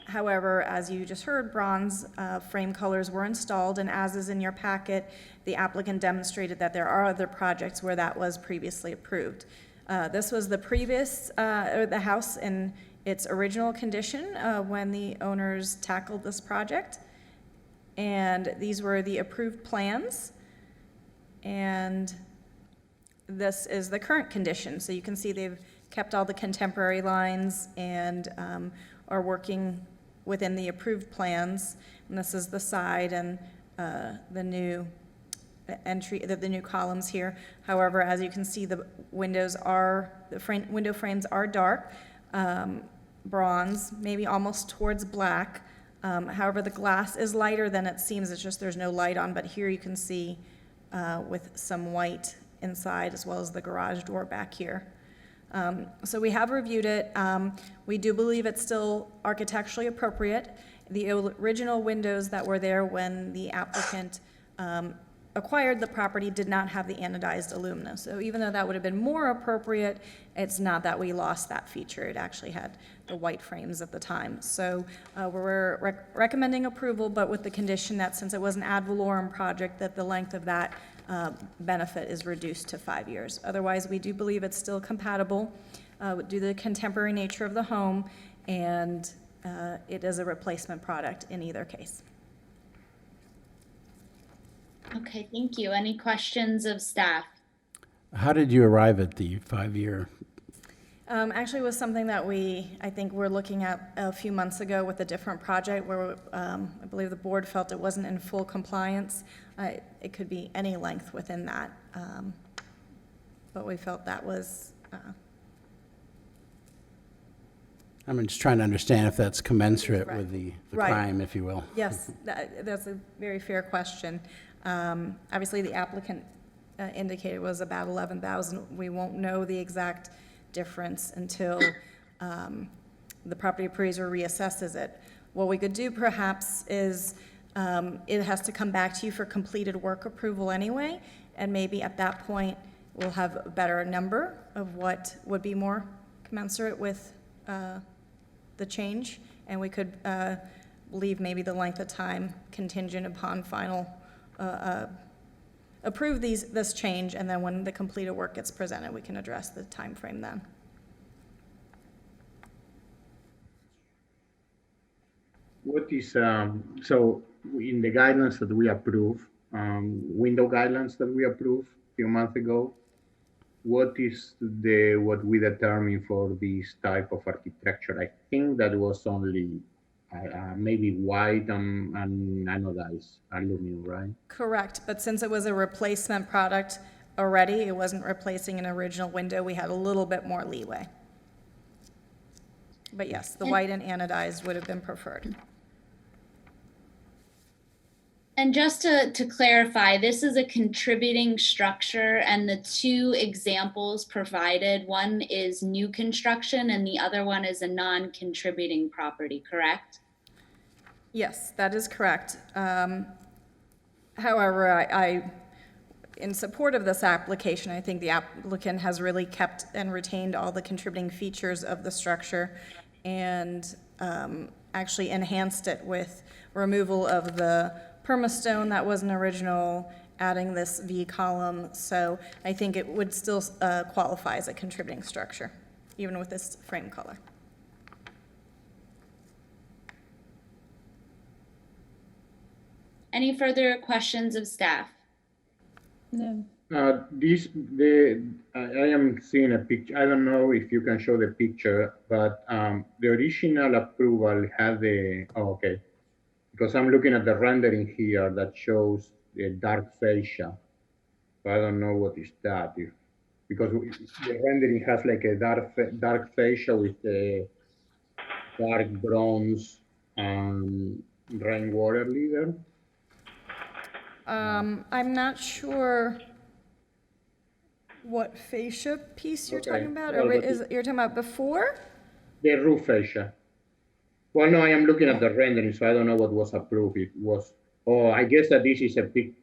However, as you just heard, bronze frame colors were installed, and as is in your packet, the applicant demonstrated that there are other projects where that was previously approved. This was the previous, or the house in its original condition when the owners tackled this project, and these were the approved plans, and this is the current condition. So you can see they've kept all the contemporary lines and are working within the approved plans. And this is the side and the new entry, the new columns here. However, as you can see, the windows are, window frames are dark, bronze, maybe almost towards black. However, the glass is lighter than it seems. It's just there's no light on, but here you can see with some white inside, as well as the garage door back here. So we have reviewed it. We do believe it's still architecturally appropriate. The original windows that were there when the applicant acquired the property did not have the anodized aluminum. So even though that would have been more appropriate, it's not that we lost that feature. It actually had the white frames at the time. So we're recommending approval, but with the condition that since it was an ad valorem project, that the length of that benefit is reduced to 5 years. Otherwise, we do believe it's still compatible due to the contemporary nature of the home, and it is a replacement product in either case. Okay, thank you. Any questions of staff? How did you arrive at the 5-year? Actually, it was something that I think we're looking at a few months ago with a different project where I believe the board felt it wasn't in full compliance. It could be any length within that, but we felt that was. I'm just trying to understand if that's commensurate Right. with the Right. crime, if you will. Yes, that's a very fair question. Obviously, the applicant indicated it was about 11,000. We won't know the exact difference until the property appraiser reassesses it. What we could do perhaps is it has to come back to you for completed work approval anyway, and maybe at that point we'll have a better number of what would be more commensurate with the change, and we could leave maybe the length of time contingent upon final approve this change, and then when the completed work gets presented, we can address the time frame then. What is, so in the guidelines that we approve, window guidelines that we approved a few months ago, what is what we determine for this type of architecture? I think that was only maybe white and anodized aluminum, right? Correct, but since it was a replacement product already, it wasn't replacing an original window, we had a little bit more leeway. But yes, the white and anodized would have been preferred. And just to clarify, this is a contributing structure, and the two examples provided, one is new construction and the other one is a non-contributing property, correct? Yes, that is correct. However, I, in support of this application, I think the applicant has really kept and retained all the contributing features of the structure. And actually enhanced it with removal of the permastone that wasn't original, adding this V column. So I think it would still qualify as a contributing structure, even with this frame color. Any further questions of staff? No. I am seeing a picture. I don't know if you can show the picture, but the original approval had okay, because I'm looking at the rendering here that shows the dark fascia. So I don't know what is that, because the rendering has like a dark fascia with a dark bronze rainwater leader. I'm not sure what fascia piece you're talking about, or you're talking about before? The roof fascia. Well, no, I am looking at the rendering, so I don't know what was approved. It was, I guess that this is a big,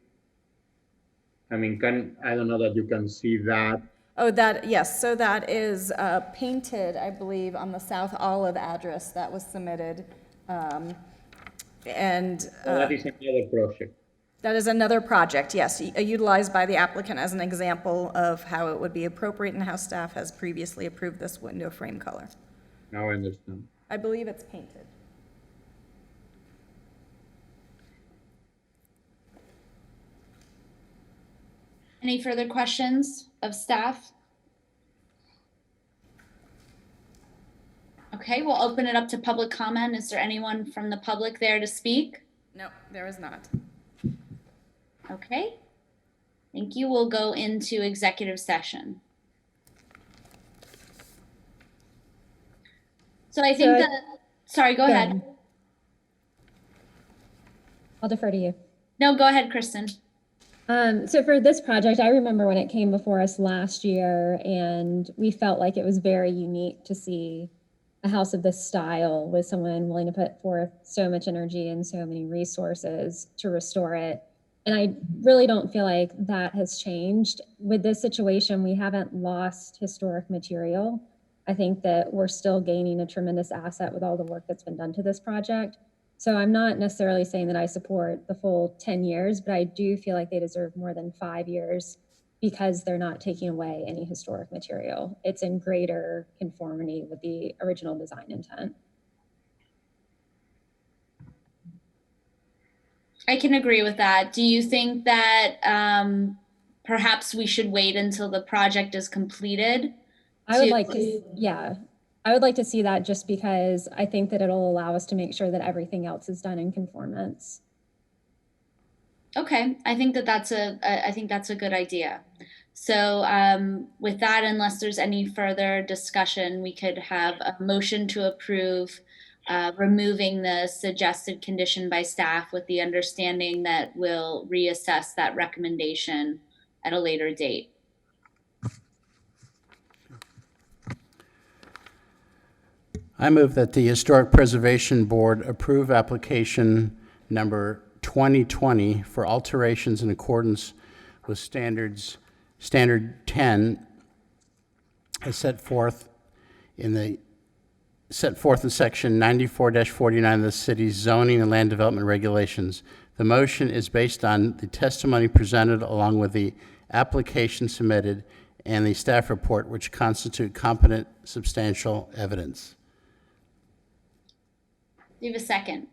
I mean, I don't know that you can see that. Oh, yes, so that is painted, I believe, on the South Olive address that was submitted. That is another project. That is another project, yes, utilized by the applicant as an example of how it would be appropriate and how staff has previously approved this window frame color. Now I understand. I believe it's painted. Any further questions of staff? Okay, we'll open it up to public comment. Is there anyone from the public there to speak? No, there is not. Okay, thank you. We'll go into executive session. So I think sorry, go ahead. I'll defer to you. No, go ahead, Kristen. So for this project, I remember when it came before us last year, and we felt like it was very unique to see a house of this style with someone willing to put forth so much energy and so many resources to restore it. And I really don't feel like that has changed. With this situation, we haven't lost historic material. I think that we're still gaining a tremendous asset with all the work that's been done to this project. So I'm not necessarily saying that I support the full 10 years, but I do feel like they deserve more than 5 years because they're not taking away any historic material. It's in greater conformity with the original design intent. I can agree with that. Do you think that perhaps we should wait until the project is completed? I would like to, yeah. I would like to see that just because I think that it'll allow us to make sure that everything else is done in conformance. Okay, I think that's a good idea. So with that, unless there's any further discussion, we could have a motion to approve removing the suggested condition by staff with the understanding that we'll reassess that recommendation at a later date. I move that the Historic Preservation Board approve application number 2020 for alterations in accordance with Standard 10 as set forth in section 94-49 of the city's zoning and land development regulations. The motion is based on the testimony presented along with the application submitted and the staff report, which constitute competent substantial evidence. Do you have a second?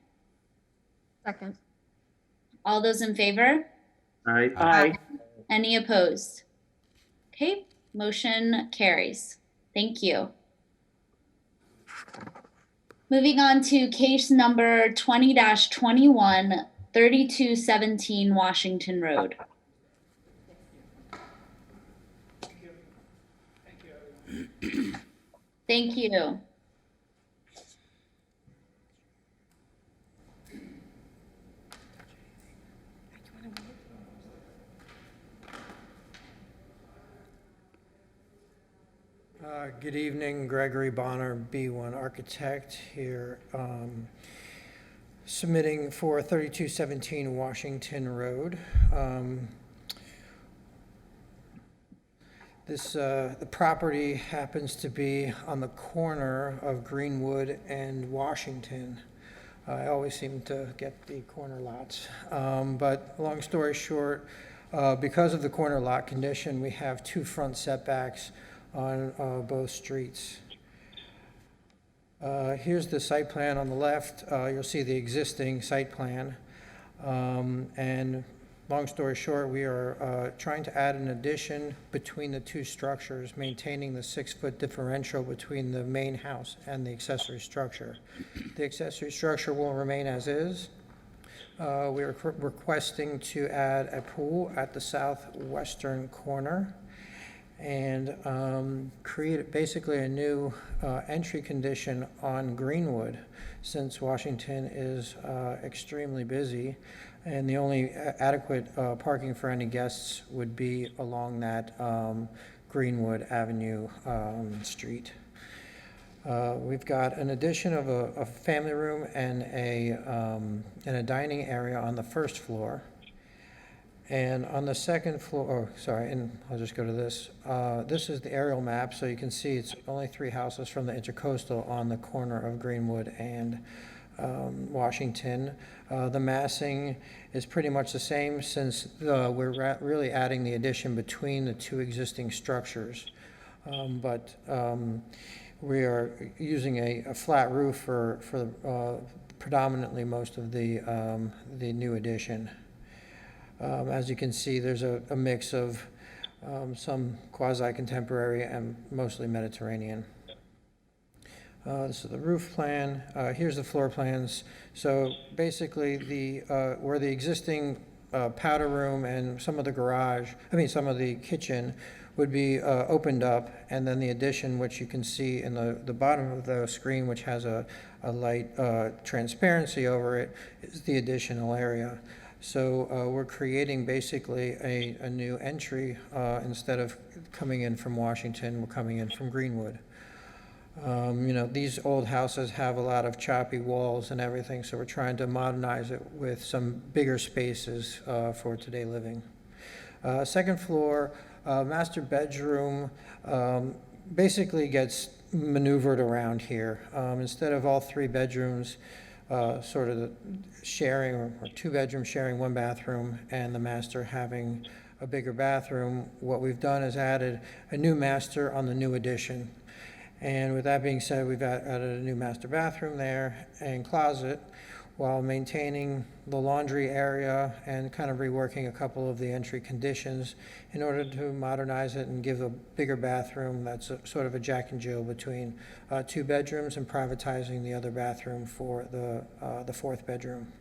Second. All those in favor? Aye. Aye. Any opposed? Okay, motion carries. Thank you. Moving on to case number 20-21, 3217 Washington Road. Thank you. Good evening, Gregory Bonner, B1 Architect here, submitting for 3217 Washington Road. The property happens to be on the corner of Greenwood and Washington. I always seem to get the corner lots. But long story short, because of the corner lot condition, we have 2 front setbacks on both streets. Here's the site plan on the left. You'll see the existing site plan. And long story short, we are trying to add an addition between the 2 structures, maintaining the 6-foot differential between the main house and the accessory structure. The accessory structure will remain as is. We are requesting to add a pool at the southwestern corner and create basically a new entry condition on Greenwood, since Washington is extremely busy, and the only adequate parking for any guests would be along that Greenwood Avenue street. We've got an addition of a family room and a dining area on the first floor. And on the second floor, and I'll just go to this. This is the aerial map, so you can see it's only 3 houses from the Intercoastal on the corner of Greenwood and Washington. The massing is pretty much the same, since we're really adding the addition between the 2 existing structures. But we are using a flat roof for predominantly most of the new addition. As you can see, there's a mix of some quasi-contemporary and mostly Mediterranean. This is the roof plan. Here's the floor plans. So basically, where the existing powder room and some of the kitchen would be opened up, and then the addition, which you can see in the bottom of the screen, which has a light transparency over it, is the additional area. So we're creating basically a new entry. Instead of coming in from Washington, we're coming in from Greenwood. These old houses have a lot of choppy walls and everything, so we're trying to modernize it with some bigger spaces for today living. Second floor, master bedroom basically gets maneuvered around here. Instead of all 3 bedrooms sort of sharing, or 2 bedrooms sharing 1 bathroom, and the master having a bigger bathroom, what we've done is added a new master on the new addition. And with that being said, we've added a new master bathroom there and closet, while maintaining the laundry area and kind of reworking a couple of the entry conditions in order to modernize it and give a bigger bathroom that's sort of a Jack and Jill between 2 bedrooms, and privatizing the other bathroom for the 4th bedroom.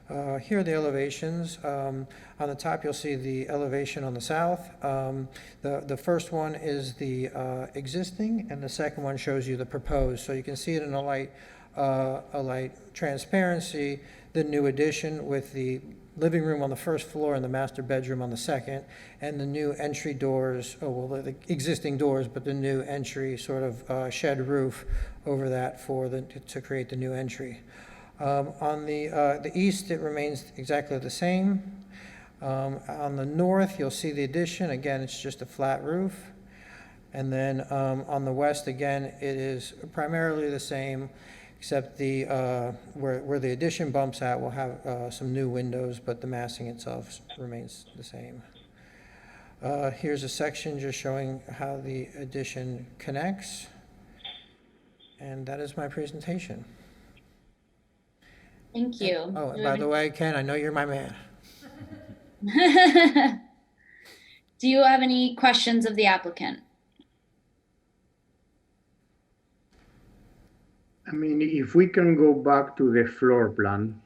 Here are the elevations. On the top, you'll see the elevation on the south. The first one is the existing, and the second one shows you the proposed. So you can see it in a light transparency, the new addition with the living room on the first floor and the master bedroom on the second, and the new entry doors, the existing doors, but the new entry sort of shed roof over that to create the new entry. On the east, it remains exactly the same. On the north, you'll see the addition. Again, it's just a flat roof. And then on the west, again, it is primarily the same, except where the addition bumps out, we'll have some new windows, but the massing itself remains the same. Here's a section just showing how the addition connects. And that is my presentation. Thank you. Oh, and by the way, Ken, I know you're my man. Do you have any questions of the applicant? I mean, if we can go back to the floor plan,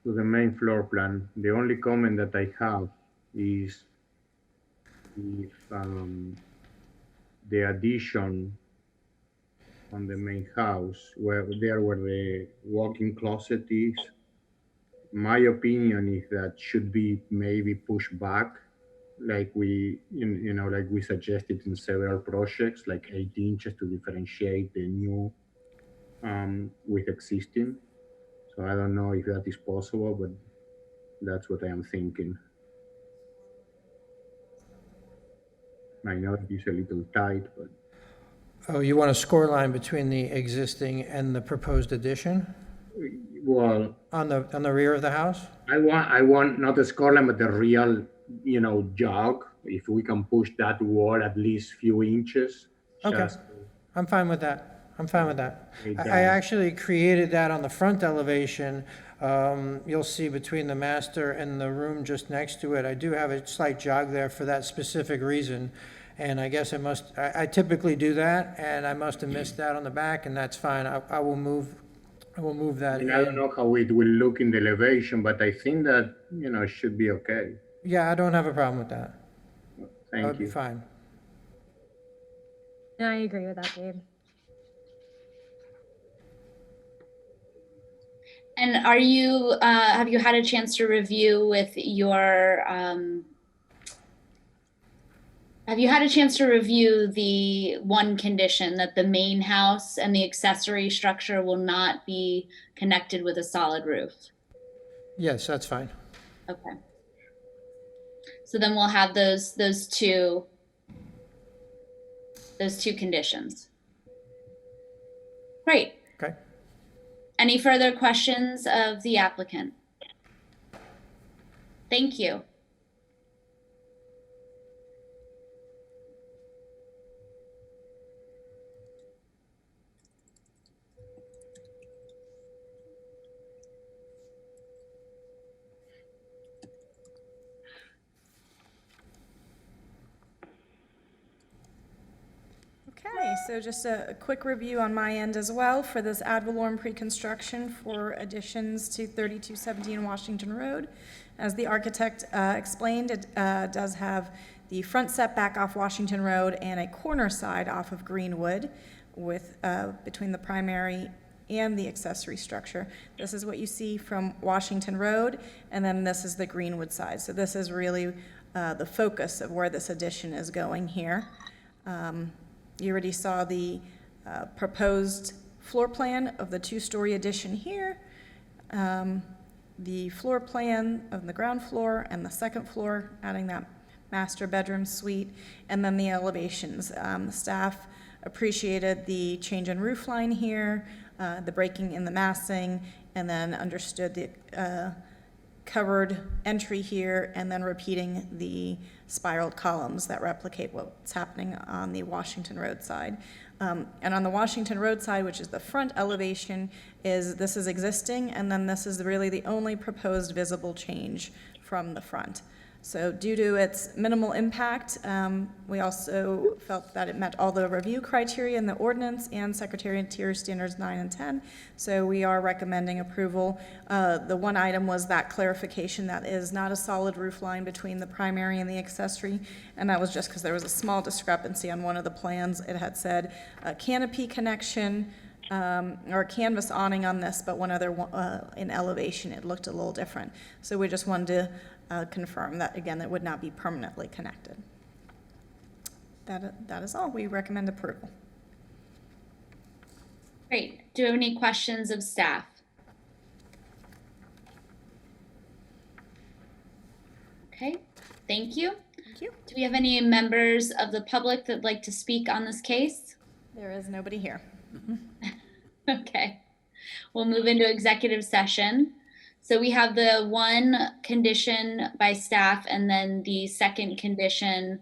to the main floor plan, the only comment that I have is if the addition on the main house, where the walk-in closet is, my opinion is that should be maybe pushed back, like we suggested in several projects, like 8 inches to differentiate the new with existing. So I don't know if that is possible, but that's what I am thinking. I know it is a little tight, but. Oh, you want a score line between the existing and the proposed addition? Well, on the rear of the house? I want not the skyline, but the real, jog. If we can push that wall at least few inches. Okay, just I'm fine with that. I'm fine with that. It I does. actually created that on the front elevation. You'll see between the master and the room just next to it, I do have a slight jog there for that specific reason. And I guess I typically do that, and I must have missed that on the back, and that's fine. I will move that I don't in. know how it will look in the elevation, but I think that, it should be okay. Yeah, I don't have a problem with that. That Thank would be you. fine. No, I agree with that, Gabe. And have you had a chance to review with your, have you had a chance to review the one condition that the main house and the accessory structure will not be connected with a solid roof? Yes, that's fine. Okay. So then we'll have those two conditions. Great. Okay. Any further questions of the applicant? Thank you. Okay, so just a quick review on my end as well for this ad valorem pre-construction for additions to 3217 Washington Road. As the architect explained, it does have the front setback off Washington Road and a corner side off of Greenwood with between the primary and the accessory structure. This is what you see from Washington Road, and then this is the Greenwood side. So this is really the focus of where this addition is going here. You already saw the proposed floor plan of the two-story addition here, the floor plan of the ground floor and the second floor, adding that master bedroom suite, and then the elevations. The staff appreciated the change in roof line here, the breaking in the massing, and then understood the covered entry here, and then repeating the spiraled columns that replicate what's happening on the Washington Road side. And on the Washington Road side, which is the front elevation, this is existing, and then this is really the only proposed visible change from the front. So due to its minimal impact, we also felt that it met all the review criteria in the ordinance and Secretary of Interior Standards 9 and 10. So we are recommending approval. The one item was that clarification that is not a solid roof line between the primary and the accessory, and that was just because there was a small discrepancy on one of the plans. It had said a canopy connection or a canvas awning on this, but one other in elevation, it looked a little different. So we just wanted to confirm that, again, that would not be permanently connected. That is all. We recommend approval. Great. Do you have any questions of staff? Okay, thank you. Thank you. Do we have any members of the public that would like to speak on this case? There is nobody here. Okay, we'll move into executive session. So we have the one condition by staff and then the second condition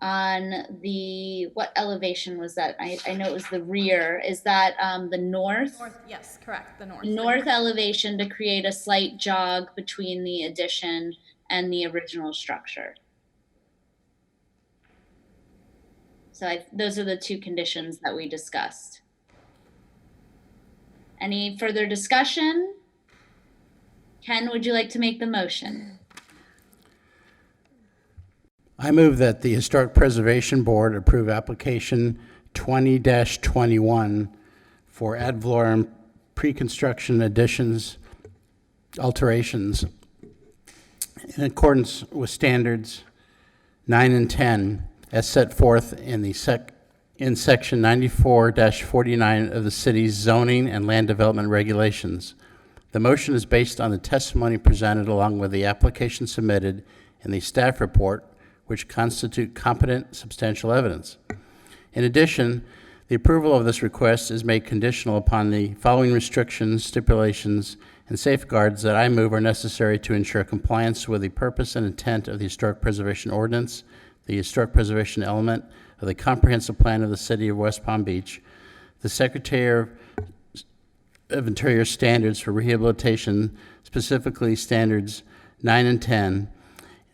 on the, what elevation was that? I know it was the rear. Is that the north? North, yes, correct, the north. North elevation to create a slight jog between the addition and the original structure. So those are the two conditions that we discussed. Any further discussion? Ken, would you like to make the motion? I move that the Historic Preservation Board approve application 20-21 for ad valorem pre-construction additions, alterations in accordance with standards 9 and 10 as set forth in in section 94-49 of the city's zoning and land development regulations. The motion is based on the testimony presented along with the application submitted and the staff report, which constitute competent substantial evidence. In addition, the approval of this request is made conditional upon the following restrictions, stipulations, and safeguards that I move are necessary to ensure compliance with the purpose and intent of the Historic Preservation Ordinance, the historic preservation element of the comprehensive plan of the City of West Palm Beach, the Secretary of Interior standards for rehabilitation, specifically standards 9 and 10,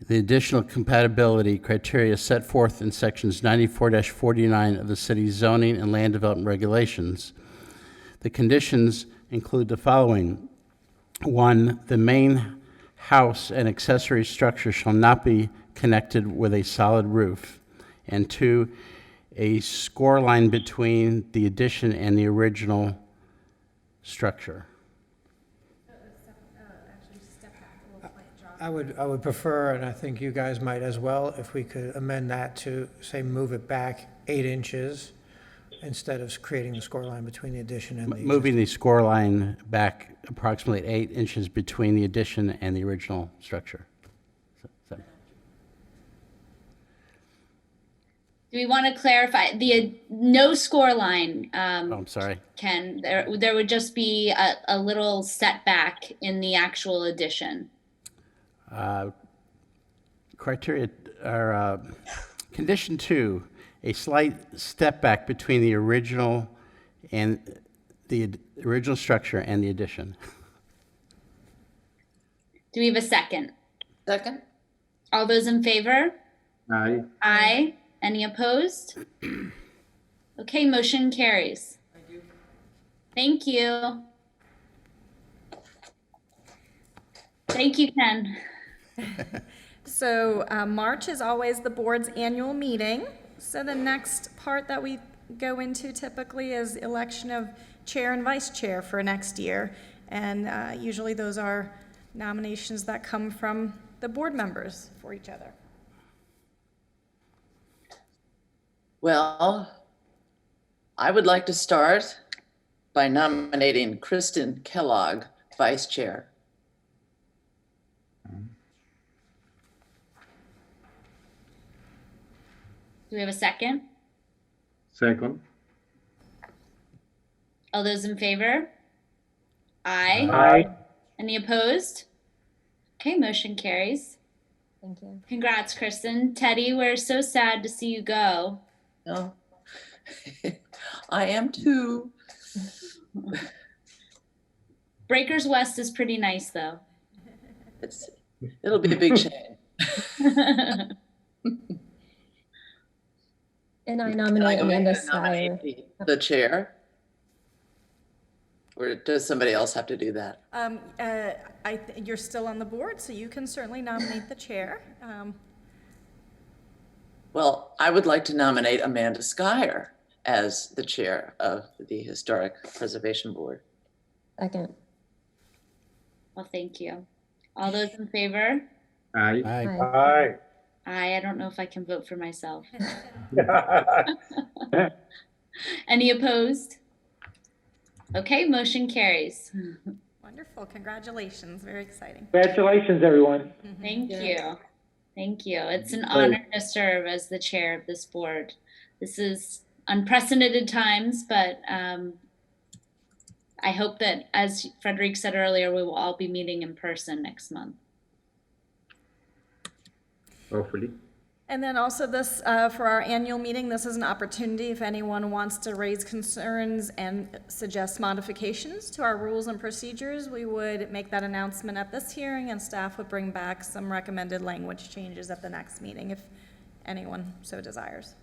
the additional compatibility criteria set forth in sections 94-49 of the city's zoning and land development regulations. The conditions include the following. 1, the main house and accessory structure shall not be connected with a solid roof. And 2, a score line between the addition and the original structure. I would prefer, and I think you guys might as well, if we could amend that to, say, move it back 8 inches instead of creating the score line between the addition and the Moving the score line back approximately 8 inches between the addition and the original structure. So. Do we want to clarify the no score line? Oh, I'm sorry. Ken, there would just be a little setback in the actual addition. Criteria or condition 2, a slight step back between the original and the original structure and the addition. Do we have a second? Second? All those in favor? Aye. Aye. Any opposed? Okay, motion carries. Thank you. Thank you, Ken. So March is always the board's annual meeting. So the next part that we go into typically is election of chair and vice chair for next year. And usually those are nominations that come from the board members for each other. Well, I would like to start by nominating Kristen Kellogg, vice chair. Do we have a second? Second. All those in favor? Aye. Aye. Any opposed? Okay, motion carries. Thank you. Congrats, Kristen. Teddy, we're so sad to see you go. No, I am too. Breakers West is pretty nice, though. It'll be a big shame. And I Can nominate go ahead Amanda and nominate Steyer. the chair? Or does somebody else have to do that? You're still on the board, so you can certainly nominate the chair. Well, I would like to nominate Amanda Skyer as the chair of the Historic Preservation Board. Second. Well, thank you. All those in favor? Aye. Aye. Aye. Aye, I don't know if I can vote for myself. Any opposed? Okay, motion carries. Wonderful, congratulations, very exciting. Congratulations, everyone. Thank you. Thank you. It's an honor to serve as the chair of this board. This is unprecedented times, but I hope that, as Frederick said earlier, we will all be meeting in person next month. Hopefully. And then also this, for our annual meeting, this is an opportunity if anyone wants to raise concerns and suggest modifications to our rules and procedures, we would make that announcement at this hearing and staff would bring back some recommended language changes at the next meeting if anyone so desires.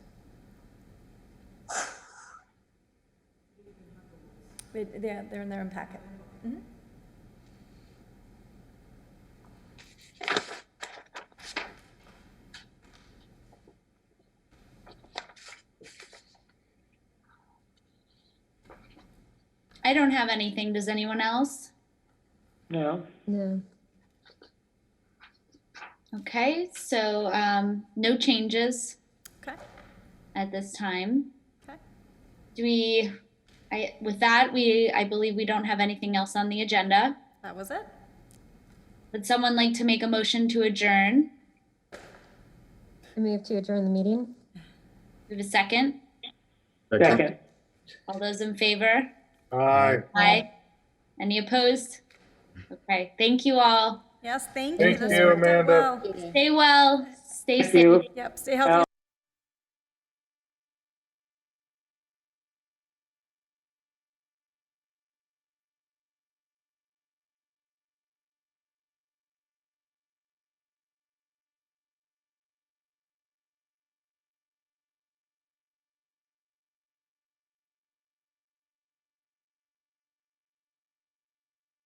They're in their own packet. Mm-hmm. I don't have anything. Does anyone else? No. No. Okay, so no changes Okay. at this time. Okay. Do we, with that, I believe we don't have anything else on the agenda. That was it. Would someone like to make a motion to adjourn? I move to adjourn the meeting. Do we have a second? Second. All those in favor? Aye. Aye. Any opposed? Okay, thank you all. Yes, thank you. Thank This you, worked out Amanda. well. Stay well, stay Thank safe. you. Yep, stay healthy.